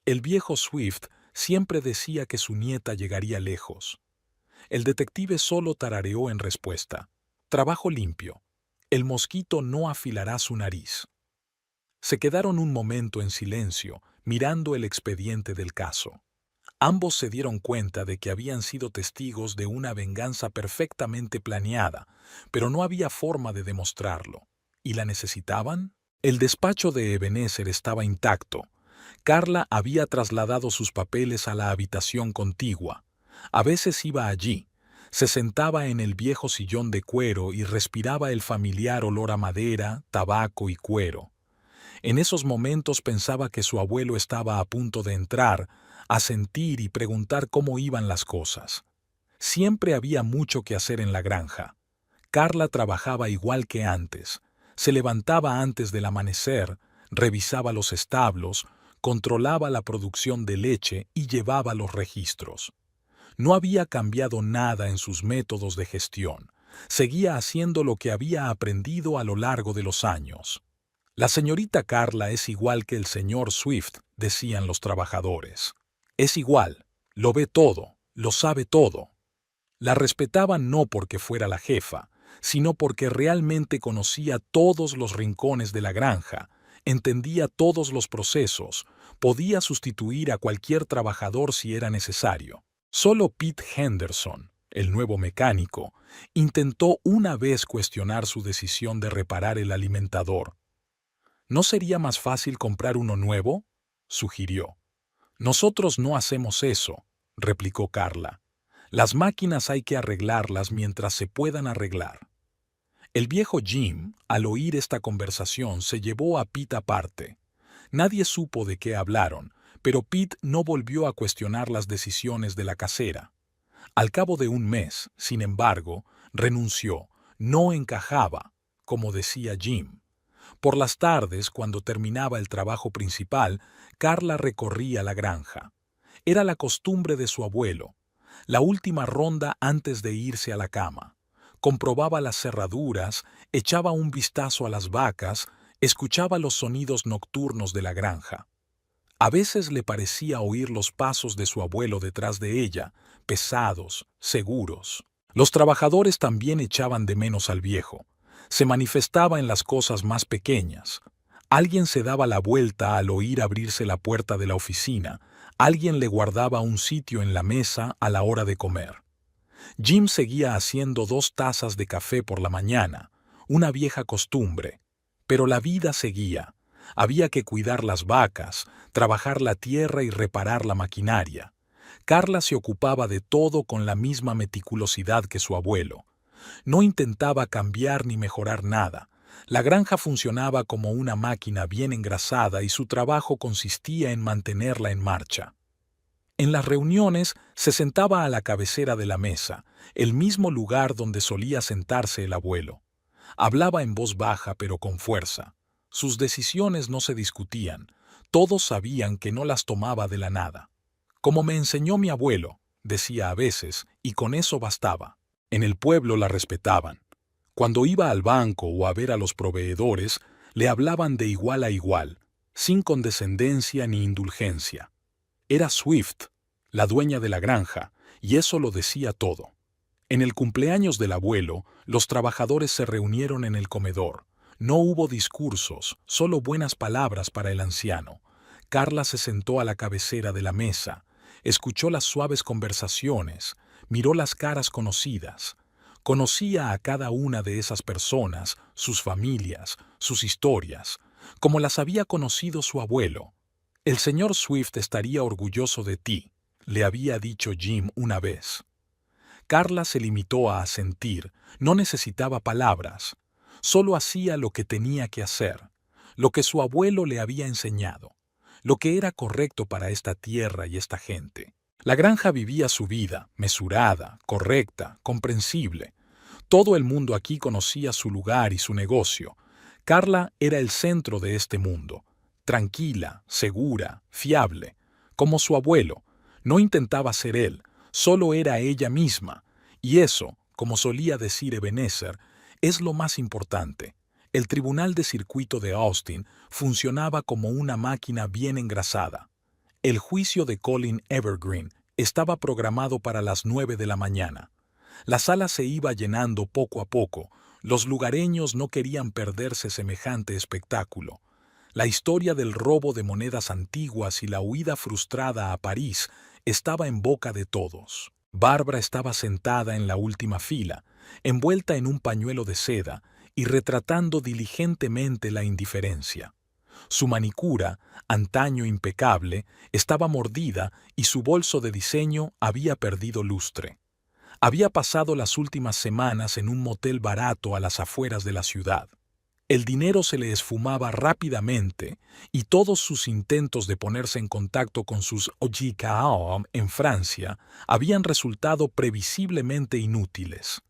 «el viejo Swift siempre decía que su nieta llegaría lejos». El detective solo tarareó en respuesta. «Trabajo limpio. El mosquito no afilará su nariz». Se quedaron un momento en silencio, mirando el expediente del caso. Ambos se dieron cuenta de que habían sido testigos de una venganza perfectamente planeada, pero no había forma de demostrarlo. ¿Y la necesitaban? El despacho de Ebenezer estaba intacto. Carla había trasladado sus papeles a la habitación contigua. A veces iba allí, se sentaba en el viejo sillón de cuero y respiraba el familiar olor a madera, tabaco y cuero. En esos momentos pensaba que su abuelo estaba a punto de entrar, a sentir y preguntar cómo iban las cosas. Siempre había mucho que hacer en la granja. Carla trabajaba igual que antes. Se levantaba antes del amanecer, revisaba los establos, controlaba la producción de leche y llevaba los registros. No había cambiado nada en sus métodos de gestión. Seguía haciendo lo que había aprendido a lo largo de los años. La señorita Carla es igual que el señor Swift, decían los trabajadores. Es igual, lo ve todo, lo sabe todo. La respetaban no porque fuera la jefa, sino porque realmente conocía todos los rincones de la granja, entendía todos los procesos, podía sustituir a cualquier trabajador si era necesario. Solo Pete Henderson, el nuevo mecánico, intentó una vez cuestionar su decisión de reparar el alimentador. ¿No sería más fácil comprar uno nuevo?, sugirió. Nosotros no hacemos eso, replicó Carla. Las máquinas hay que arreglarlas mientras se puedan arreglar. El viejo Jim, al oír esta conversación, se llevó a Pete aparte. Nadie supo de qué hablaron, pero Pete no volvió a cuestionar las decisiones de la casera. Al cabo de un mes, sin embargo, renunció. No encajaba, como decía Jim. Por las tardes, cuando terminaba el trabajo principal, Carla recorría la granja. Era la costumbre de su abuelo. La última ronda antes de irse a la cama. Comprobaba las cerraduras, echaba un vistazo a las vacas, escuchaba los sonidos nocturnos de la granja. A veces le parecía oír los pasos de su abuelo detrás de ella, pesados, seguros. Los trabajadores también echaban de menos al viejo. Se manifestaba en las cosas más pequeñas. Alguien se daba la vuelta al oír abrirse la puerta de la oficina. Alguien le guardaba un sitio en la mesa a la hora de comer. Jim seguía haciendo 2 tazas de café por la mañana, una vieja costumbre. Pero la vida seguía. Había que cuidar las vacas, trabajar la tierra y reparar la maquinaria. Carla se ocupaba de todo con la misma meticulosidad que su abuelo. No intentaba cambiar ni mejorar nada. La granja funcionaba como una máquina bien engrasada y su trabajo consistía en mantenerla en marcha. En las reuniones se sentaba a la cabecera de la mesa, el mismo lugar donde solía sentarse el abuelo. Hablaba en voz baja pero con fuerza. Sus decisiones no se discutían. Todos sabían que no las tomaba de la nada. Como me enseñó mi abuelo, decía a veces, y con eso bastaba. En el pueblo la respetaban. Cuando iba al banco o a ver a los proveedores, le hablaban de igual a igual, sin condescendencia ni indulgencia. Era Swift, la dueña de la granja, y eso lo decía todo. En el cumpleaños del abuelo, los trabajadores se reunieron en el comedor. No hubo discursos, solo buenas palabras para el anciano. Carla se sentó a la cabecera de la mesa, escuchó las suaves conversaciones, miró las caras conocidas. Conocía a cada una de esas personas, sus familias, sus historias, como las había conocido su abuelo. El señor Swift estaría orgulloso de ti, le había dicho Jim una vez. Carla se limitó a asentir, no necesitaba palabras, solo hacía lo que tenía que hacer, lo que su abuelo le había enseñado, lo que era correcto para esta tierra y esta gente. La granja vivía su vida, mesurada, correcta, comprensible. Todo el mundo aquí conocía su lugar y su negocio. Carla era el centro de este mundo, tranquila, segura, fiable, como su abuelo. No intentaba ser él, solo era ella misma, y eso, como solía decir Ebenezer, es lo más importante. El tribunal de circuito de Austin funcionaba como una máquina bien engrasada. El juicio de Colin Evergreen estaba programado para las 9 de la mañana. La sala se iba llenando poco a poco. Los lugareños no querían perderse semejante espectáculo. La historia del robo de monedas antiguas y la huida frustrada a París estaba en boca de todos. Bárbara estaba sentada en la última fila, envuelta en un pañuelo de seda y retratando diligentemente la indiferencia. Su manicura, antaño impecable, estaba mordida y su bolso de diseño había perdido lustre. Había pasado las últimas semanas en un motel barato a las afueras de la ciudad. El dinero se le esfumaba rápidamente y todos sus intentos de ponerse en contacto con sus OGKAOM en Francia habían resultado previsiblemente inútiles.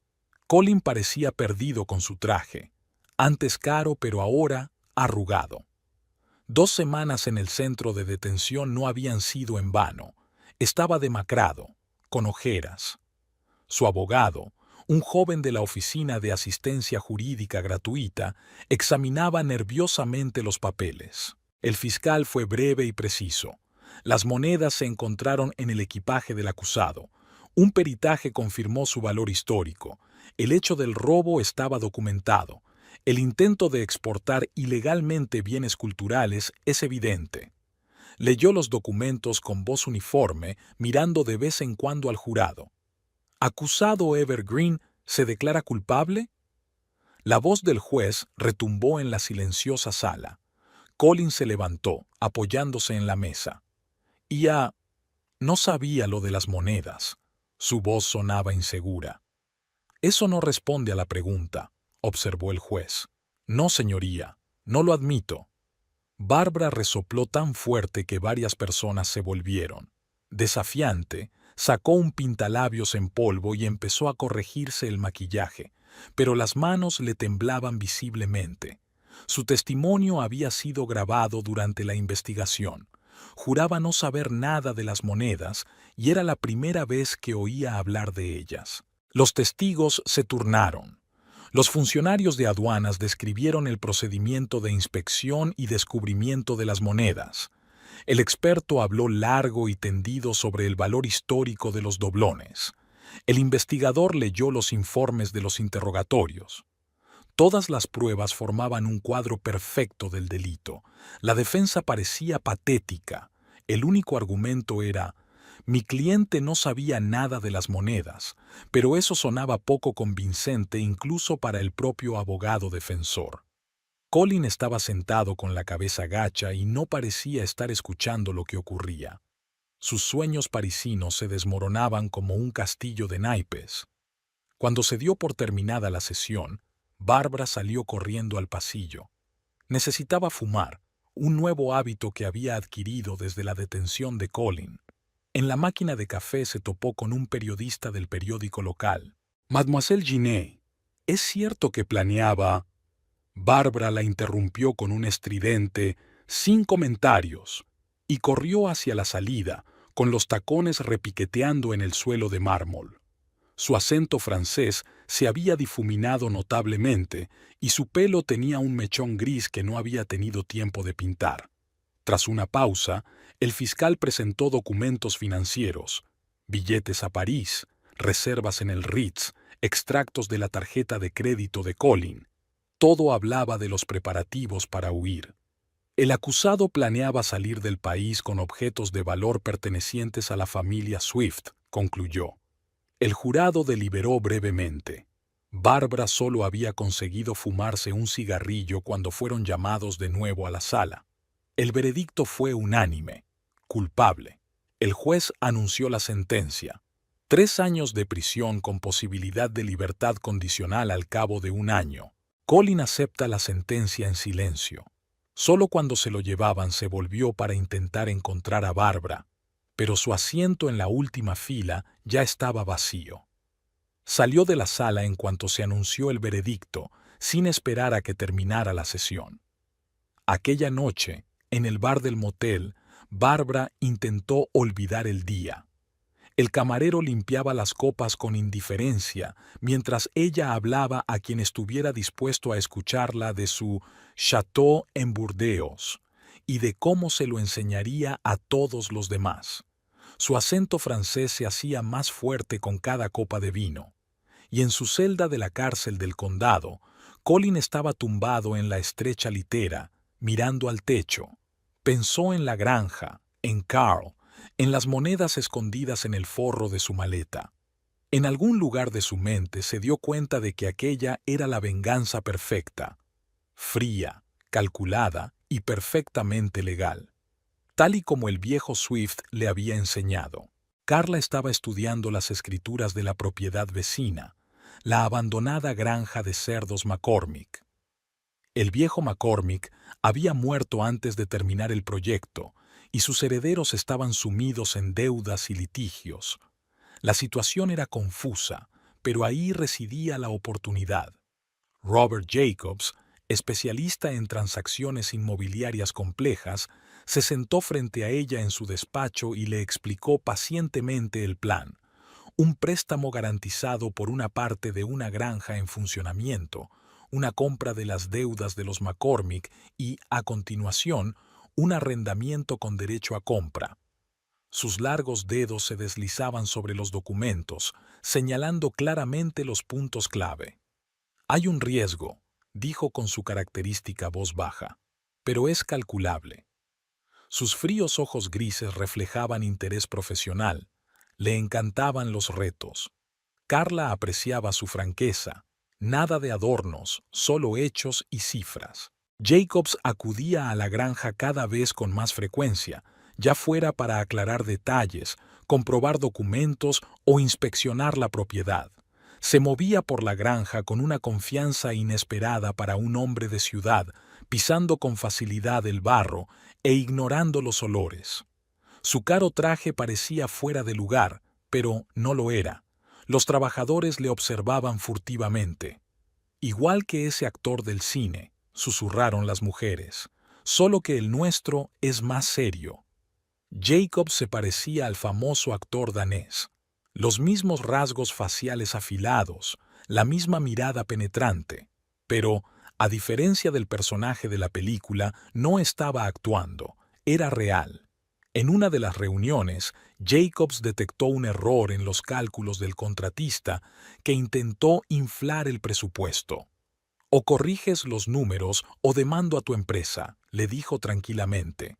Colin parecía perdido con su traje, antes caro pero ahora arrugado. 2 semanas en el centro de detención no habían sido en vano. Estaba demacrado, con ojeras. Su abogado, un joven de la Oficina de Asistencia Jurídica Gratuita, examinaba nerviosamente los papeles. El fiscal fue breve y preciso. Las monedas se encontraron en el equipaje del acusado. Un peritaje confirmó su valor histórico. El hecho del robo estaba documentado. El intento de exportar ilegalmente bienes culturales es evidente. Leyó los documentos con voz uniforme, mirando de vez en cuando al jurado. ¿Acusado Evergreen se declara culpable? La voz del juez retumbó en la silenciosa sala. Colin se levantó, apoyándose en la mesa. No sabía lo de las monedas. Su voz sonaba insegura. Eso no responde a la pregunta, observó el juez. No, señoría, no lo admito. Bárbara resopló tan fuerte que varias personas se volvieron. Desafiante, sacó un pintalabios en polvo y empezó a corregirse el maquillaje, pero las manos le temblaban visiblemente. Su testimonio había sido grabado durante la investigación. Juraba no saber nada de las monedas y era la primera vez que oía hablar de ellas. Los testigos se turnaron. Los funcionarios de aduanas describieron el procedimiento de inspección y descubrimiento de las monedas. El experto habló largo y tendido sobre el valor histórico de los doblones. El investigador leyó los informes de los interrogatorios. Todas las pruebas formaban un cuadro perfecto del delito. La defensa parecía patética. El único argumento era: mi cliente no sabía nada de las monedas, pero eso sonaba poco convincente incluso para el propio abogado defensor. Colin estaba sentado con la cabeza gacha y no parecía estar escuchando lo que ocurría. Sus sueños parisinos se desmoronaban como un castillo de naipes. Cuando se dio por terminada la sesión, Bárbara salió corriendo al pasillo. Necesitaba fumar, un nuevo hábito que había adquirido desde la detención de Colin. En la máquina de café se topó con un periodista del periódico local. «Mademoiselle Ginet, ¿es cierto que planeaba...?» Bárbara la interrumpió con un estridente «sin comentarios» y corrió hacia la salida, con los tacones repiqueteando en el suelo de mármol. Su acento francés se había difuminado notablemente y su pelo tenía un mechón gris que no había tenido tiempo de pintar. Tras una pausa, el fiscal presentó documentos financieros, billetes a París, reservas en el Ritz, extractos de la tarjeta de crédito de Colin. Todo hablaba de los preparativos para huir. El acusado planeaba salir del país con objetos de valor pertenecientes a la familia Swift, concluyó. El jurado deliberó brevemente. Bárbara solo había conseguido fumarse un cigarrillo cuando fueron llamados de nuevo a la sala. El veredicto fue unánime. Culpable. El juez anunció la sentencia. 3 años de prisión con posibilidad de libertad condicional al cabo de 1 año. Colin acepta la sentencia en silencio. Solo cuando se lo llevaban se volvió para intentar encontrar a Bárbara, pero su asiento en la última fila ya estaba vacío. Salió de la sala en cuanto se anunció el veredicto, sin esperar a que terminara la sesión. Aquella noche, en el bar del motel, Bárbara intentó olvidar el día. El camarero limpiaba las copas con indiferencia, mientras ella hablaba a quien estuviera dispuesto a escucharla de su chateau en Burdeos y de cómo se lo enseñaría a todos los demás. Su acento francés se hacía más fuerte con cada copa de vino. Y en su celda de la cárcel del condado, Colin estaba tumbado en la estrecha litera, mirando al techo. Pensó en la granja, en Carl, en las monedas escondidas en el forro de su maleta. En algún lugar de su mente se dio cuenta de que aquella era la venganza perfecta, fría, calculada y perfectamente legal, tal y como el viejo Swift le había enseñado. Carla estaba estudiando las escrituras de la propiedad vecina, la abandonada granja de cerdos McCormick. El viejo McCormick había muerto antes de terminar el proyecto, y sus herederos estaban sumidos en deudas y litigios. La situación era confusa, pero ahí residía la oportunidad. Robert Jacobs, especialista en transacciones inmobiliarias complejas, se sentó frente a ella en su despacho y le explicó pacientemente el plan. Un préstamo garantizado por una parte de una granja en funcionamiento, una compra de las deudas de los McCormick y, a continuación, un arrendamiento con derecho a compra. Sus largos dedos se deslizaban sobre los documentos, señalando claramente los puntos clave. «Hay un riesgo», dijo con su característica voz baja, «pero es calculable». Sus fríos ojos grises reflejaban interés profesional. Le encantaban los retos. Carla apreciaba su franqueza. Nada de adornos, solo hechos y cifras. Jacobs acudía a la granja cada vez con más frecuencia, ya fuera para aclarar detalles, comprobar documentos o inspeccionar la propiedad. Se movía por la granja con una confianza inesperada para un hombre de ciudad, pisando con facilidad el barro e ignorando los olores. Su caro traje parecía fuera de lugar, pero no lo era. Los trabajadores le observaban furtivamente. «Igual que ese actor del cine», susurraron las mujeres, «solo que el nuestro es más serio». Jacob se parecía al famoso actor danés. Los mismos rasgos faciales afilados, la misma mirada penetrante. Pero, a diferencia del personaje de la película, no estaba actuando, era real. En una de las reuniones, Jacobs detectó un error en los cálculos del contratista que intentó inflar el presupuesto. «O corriges los números o demando a tu empresa», le dijo tranquilamente.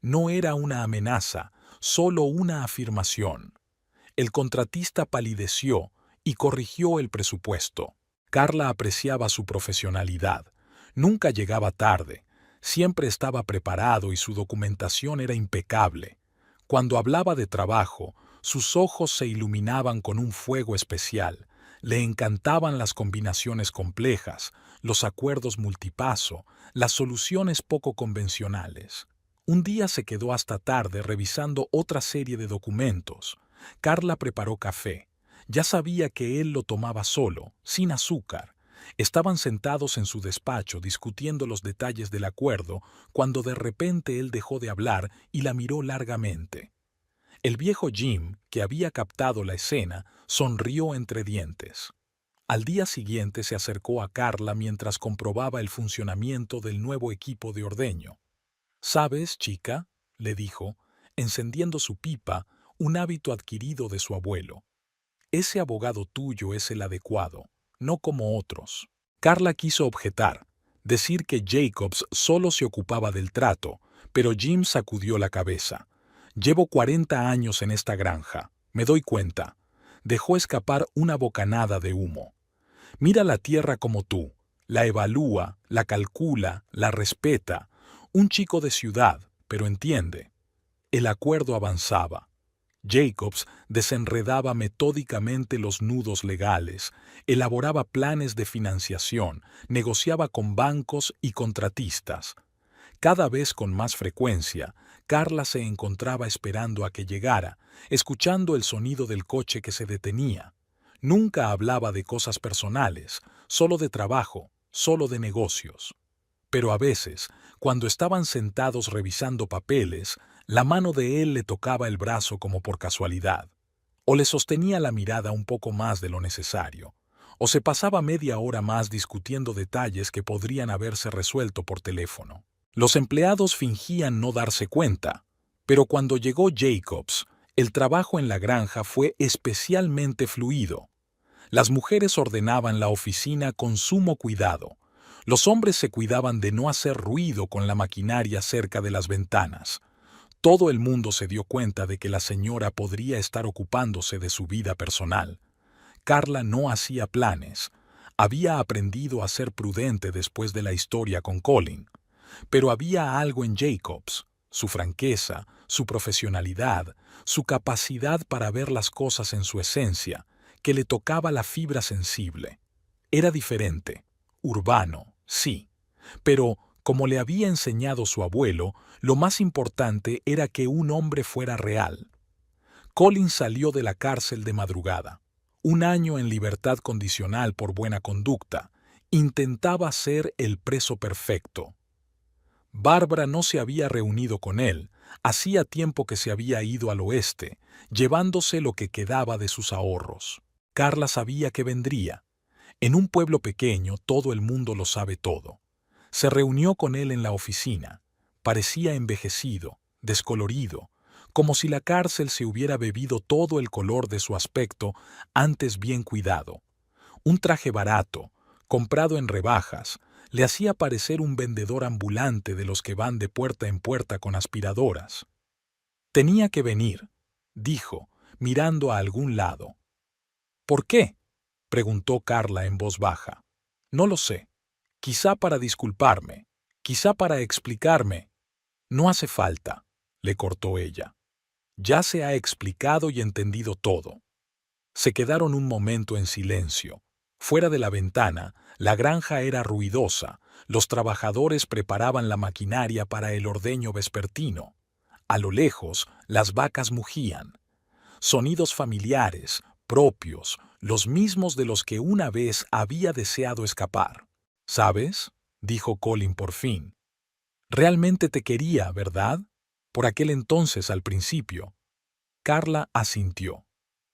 No era una amenaza, solo una afirmación. El contratista palideció y corrigió el presupuesto. Carla apreciaba su profesionalidad. Nunca llegaba tarde. Siempre estaba preparado y su documentación era impecable. Cuando hablaba de trabajo, sus ojos se iluminaban con un fuego especial. Le encantaban las combinaciones complejas, los acuerdos multipaso, las soluciones poco convencionales. Un día se quedó hasta tarde revisando otra serie de documentos. Carla preparó café. Ya sabía que él lo tomaba solo, sin azúcar. Estaban sentados en su despacho discutiendo los detalles del acuerdo cuando de repente él dejó de hablar y la miró largamente. El viejo Jim, que había captado la escena, sonrió entre dientes. Al día siguiente se acercó a Carla mientras comprobaba el funcionamiento del nuevo equipo de ordeño. «¿Sabes, chica?», le dijo, encendiendo su pipa, un hábito adquirido de su abuelo. «Ese abogado tuyo es el adecuado, no como otros». Carla quiso objetar, decir que Jacobs solo se ocupaba del trato, pero Jim sacudió la cabeza. «Llevo 40 años en esta granja, me doy cuenta». Dejó escapar una bocanada de humo. «Mira la tierra como tú, la evalúa, la calcula, la respeta. Un chico de ciudad, pero entiende». El acuerdo avanzaba. Jacobs desenredaba metódicamente los nudos legales, elaboraba planes de financiación, negociaba con bancos y contratistas. Cada vez con más frecuencia, Carla se encontraba esperando a que llegara, escuchando el sonido del coche que se detenía. Nunca hablaba de cosas personales, solo de trabajo, solo de negocios. Pero a veces, cuando estaban sentados revisando papeles, la mano de él le tocaba el brazo como por casualidad, o le sostenía la mirada un poco más de lo necesario, o se pasaba media hora más discutiendo detalles que podrían haberse resuelto por teléfono. Los empleados fingían no darse cuenta, pero cuando llegó Jacobs, el trabajo en la granja fue especialmente fluido. Las mujeres ordenaban la oficina con sumo cuidado. Los hombres se cuidaban de no hacer ruido con la maquinaria cerca de las ventanas. Todo el mundo se dio cuenta de que la señora podría estar ocupándose de su vida personal. Carla no hacía planes. Había aprendido a ser prudente después de la historia con Colin. Pero había algo en Jacobs, su franqueza, su profesionalidad, su capacidad para ver las cosas en su esencia, que le tocaba la fibra sensible. Era diferente, urbano, sí, pero, como le había enseñado su abuelo, lo más importante era que un hombre fuera real. Colin salió de la cárcel de madrugada. 1 año en libertad condicional por buena conducta. Intentaba ser el preso perfecto. Bárbara no se había reunido con él. Hacía tiempo que se había ido al oeste, llevándose lo que quedaba de sus ahorros. Carla sabía que vendría. En un pueblo pequeño todo el mundo lo sabe todo. Se reunió con él en la oficina. Parecía envejecido, descolorido, como si la cárcel se hubiera bebido todo el color de su aspecto, antes bien cuidado. Un traje barato, comprado en rebajas, le hacía parecer un vendedor ambulante de los que van de puerta en puerta con aspiradoras. «Tenía que venir», dijo, mirando a algún lado. «¿Por qué?», preguntó Carla en voz baja. «No lo sé. Quizá para disculparme, quizá para explicarme». «No hace falta», le cortó ella. «Ya se ha explicado y entendido todo». Se quedaron un momento en silencio. Fuera de la ventana, la granja era ruidosa. Los trabajadores preparaban la maquinaria para el ordeño vespertino. A lo lejos, las vacas mugían. Sonidos familiares, propios, los mismos de los que una vez había deseado escapar. «¿Sabes?», dijo Colin por fin. «Realmente te quería, ¿verdad? Por aquel entonces al principio». Carla asintió.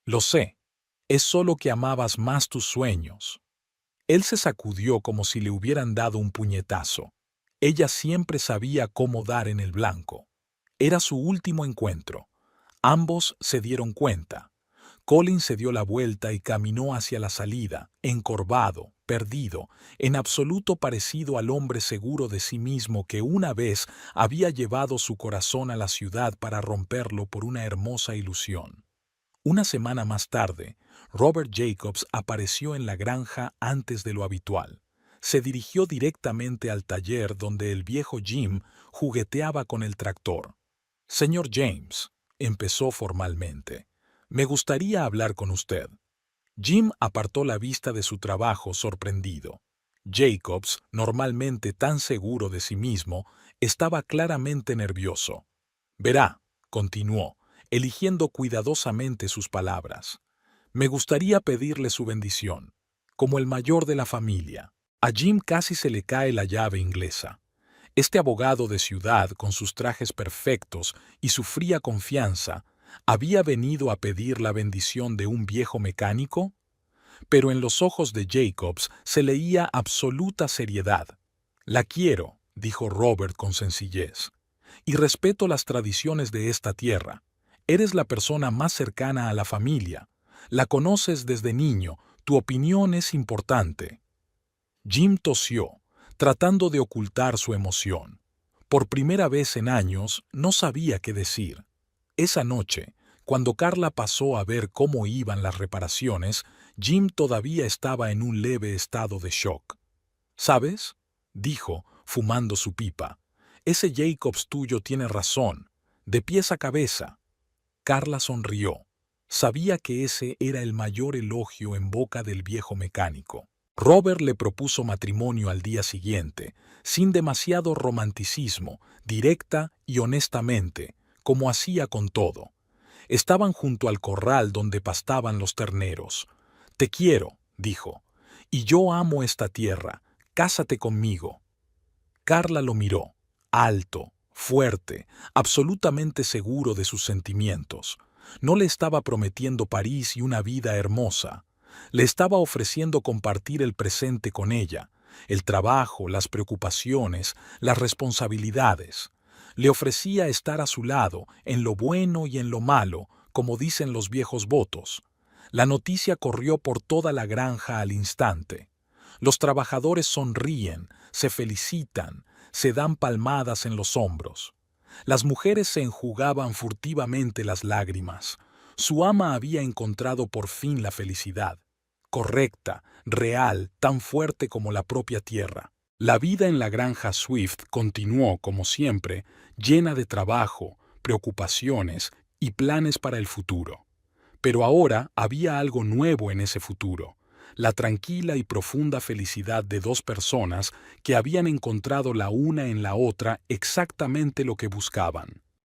«Lo sé. Es solo que amabas más tus sueños». Él se sacudió como si le hubieran dado un puñetazo. Ella siempre sabía cómo dar en el blanco. Era su último encuentro. Ambos se dieron cuenta. Colin se dio la vuelta y caminó hacia la salida, encorvado, perdido, en absoluto parecido al hombre seguro de sí mismo que una vez había llevado su corazón a la ciudad para romperlo por una hermosa ilusión. Una semana más tarde, Robert Jacobs apareció en la granja antes de lo habitual. Se dirigió directamente al taller donde el viejo Jim jugueteaba con el tractor. «Señor James», empezó formalmente, «me gustaría hablar con usted». Jim apartó la vista de su trabajo sorprendido. Jacobs, normalmente tan seguro de sí mismo, estaba claramente nervioso. Verá, continuó, eligiendo cuidadosamente sus palabras. Me gustaría pedirle su bendición, como el mayor de la familia. A Jim casi se le cae la llave inglesa. Este abogado de ciudad, con sus trajes perfectos y su fría confianza, ¿había venido a pedir la bendición de un viejo mecánico? Pero en los ojos de Jacobs se leía absoluta seriedad. La quiero, dijo Robert con sencillez, y respeto las tradiciones de esta tierra. Eres la persona más cercana a la familia. La conoces desde niño, tu opinión es importante. Jim tosió, tratando de ocultar su emoción. Por primera vez en años, no sabía qué decir. Esa noche, cuando Carla pasó a ver cómo iban las reparaciones, Jim todavía estaba en un leve estado de shock. ¿Sabes?, dijo, fumando su pipa. Ese Jacobs tuyo tiene razón, de pies a cabeza. Carla sonrió. Sabía que ese era el mayor elogio en boca del viejo mecánico. Robert le propuso matrimonio al día siguiente, sin demasiado romanticismo, directa y honestamente, como hacía con todo. Estaban junto al corral donde pastaban los terneros. Te quiero, dijo, y yo amo esta tierra. Cásate conmigo. Carla lo miró, alto, fuerte, absolutamente seguro de sus sentimientos. No le estaba prometiendo París y una vida hermosa. Le estaba ofreciendo compartir el presente con ella, el trabajo, las preocupaciones, las responsabilidades. Le ofrecía estar a su lado, en lo bueno y en lo malo, como dicen los viejos votos. La noticia corrió por toda la granja al instante. Los trabajadores sonríen, se felicitan, se dan palmadas en los hombros. Las mujeres se enjugaban furtivamente las lágrimas. Su ama había encontrado por fin la felicidad, correcta, real, tan fuerte como la propia tierra. La vida en la granja Swift continuó, como siempre, llena de trabajo, preocupaciones y planes para el futuro. Pero ahora había algo nuevo en ese futuro, la tranquila y profunda felicidad de dos personas que habían encontrado la una en la otra exactamente lo que buscaban.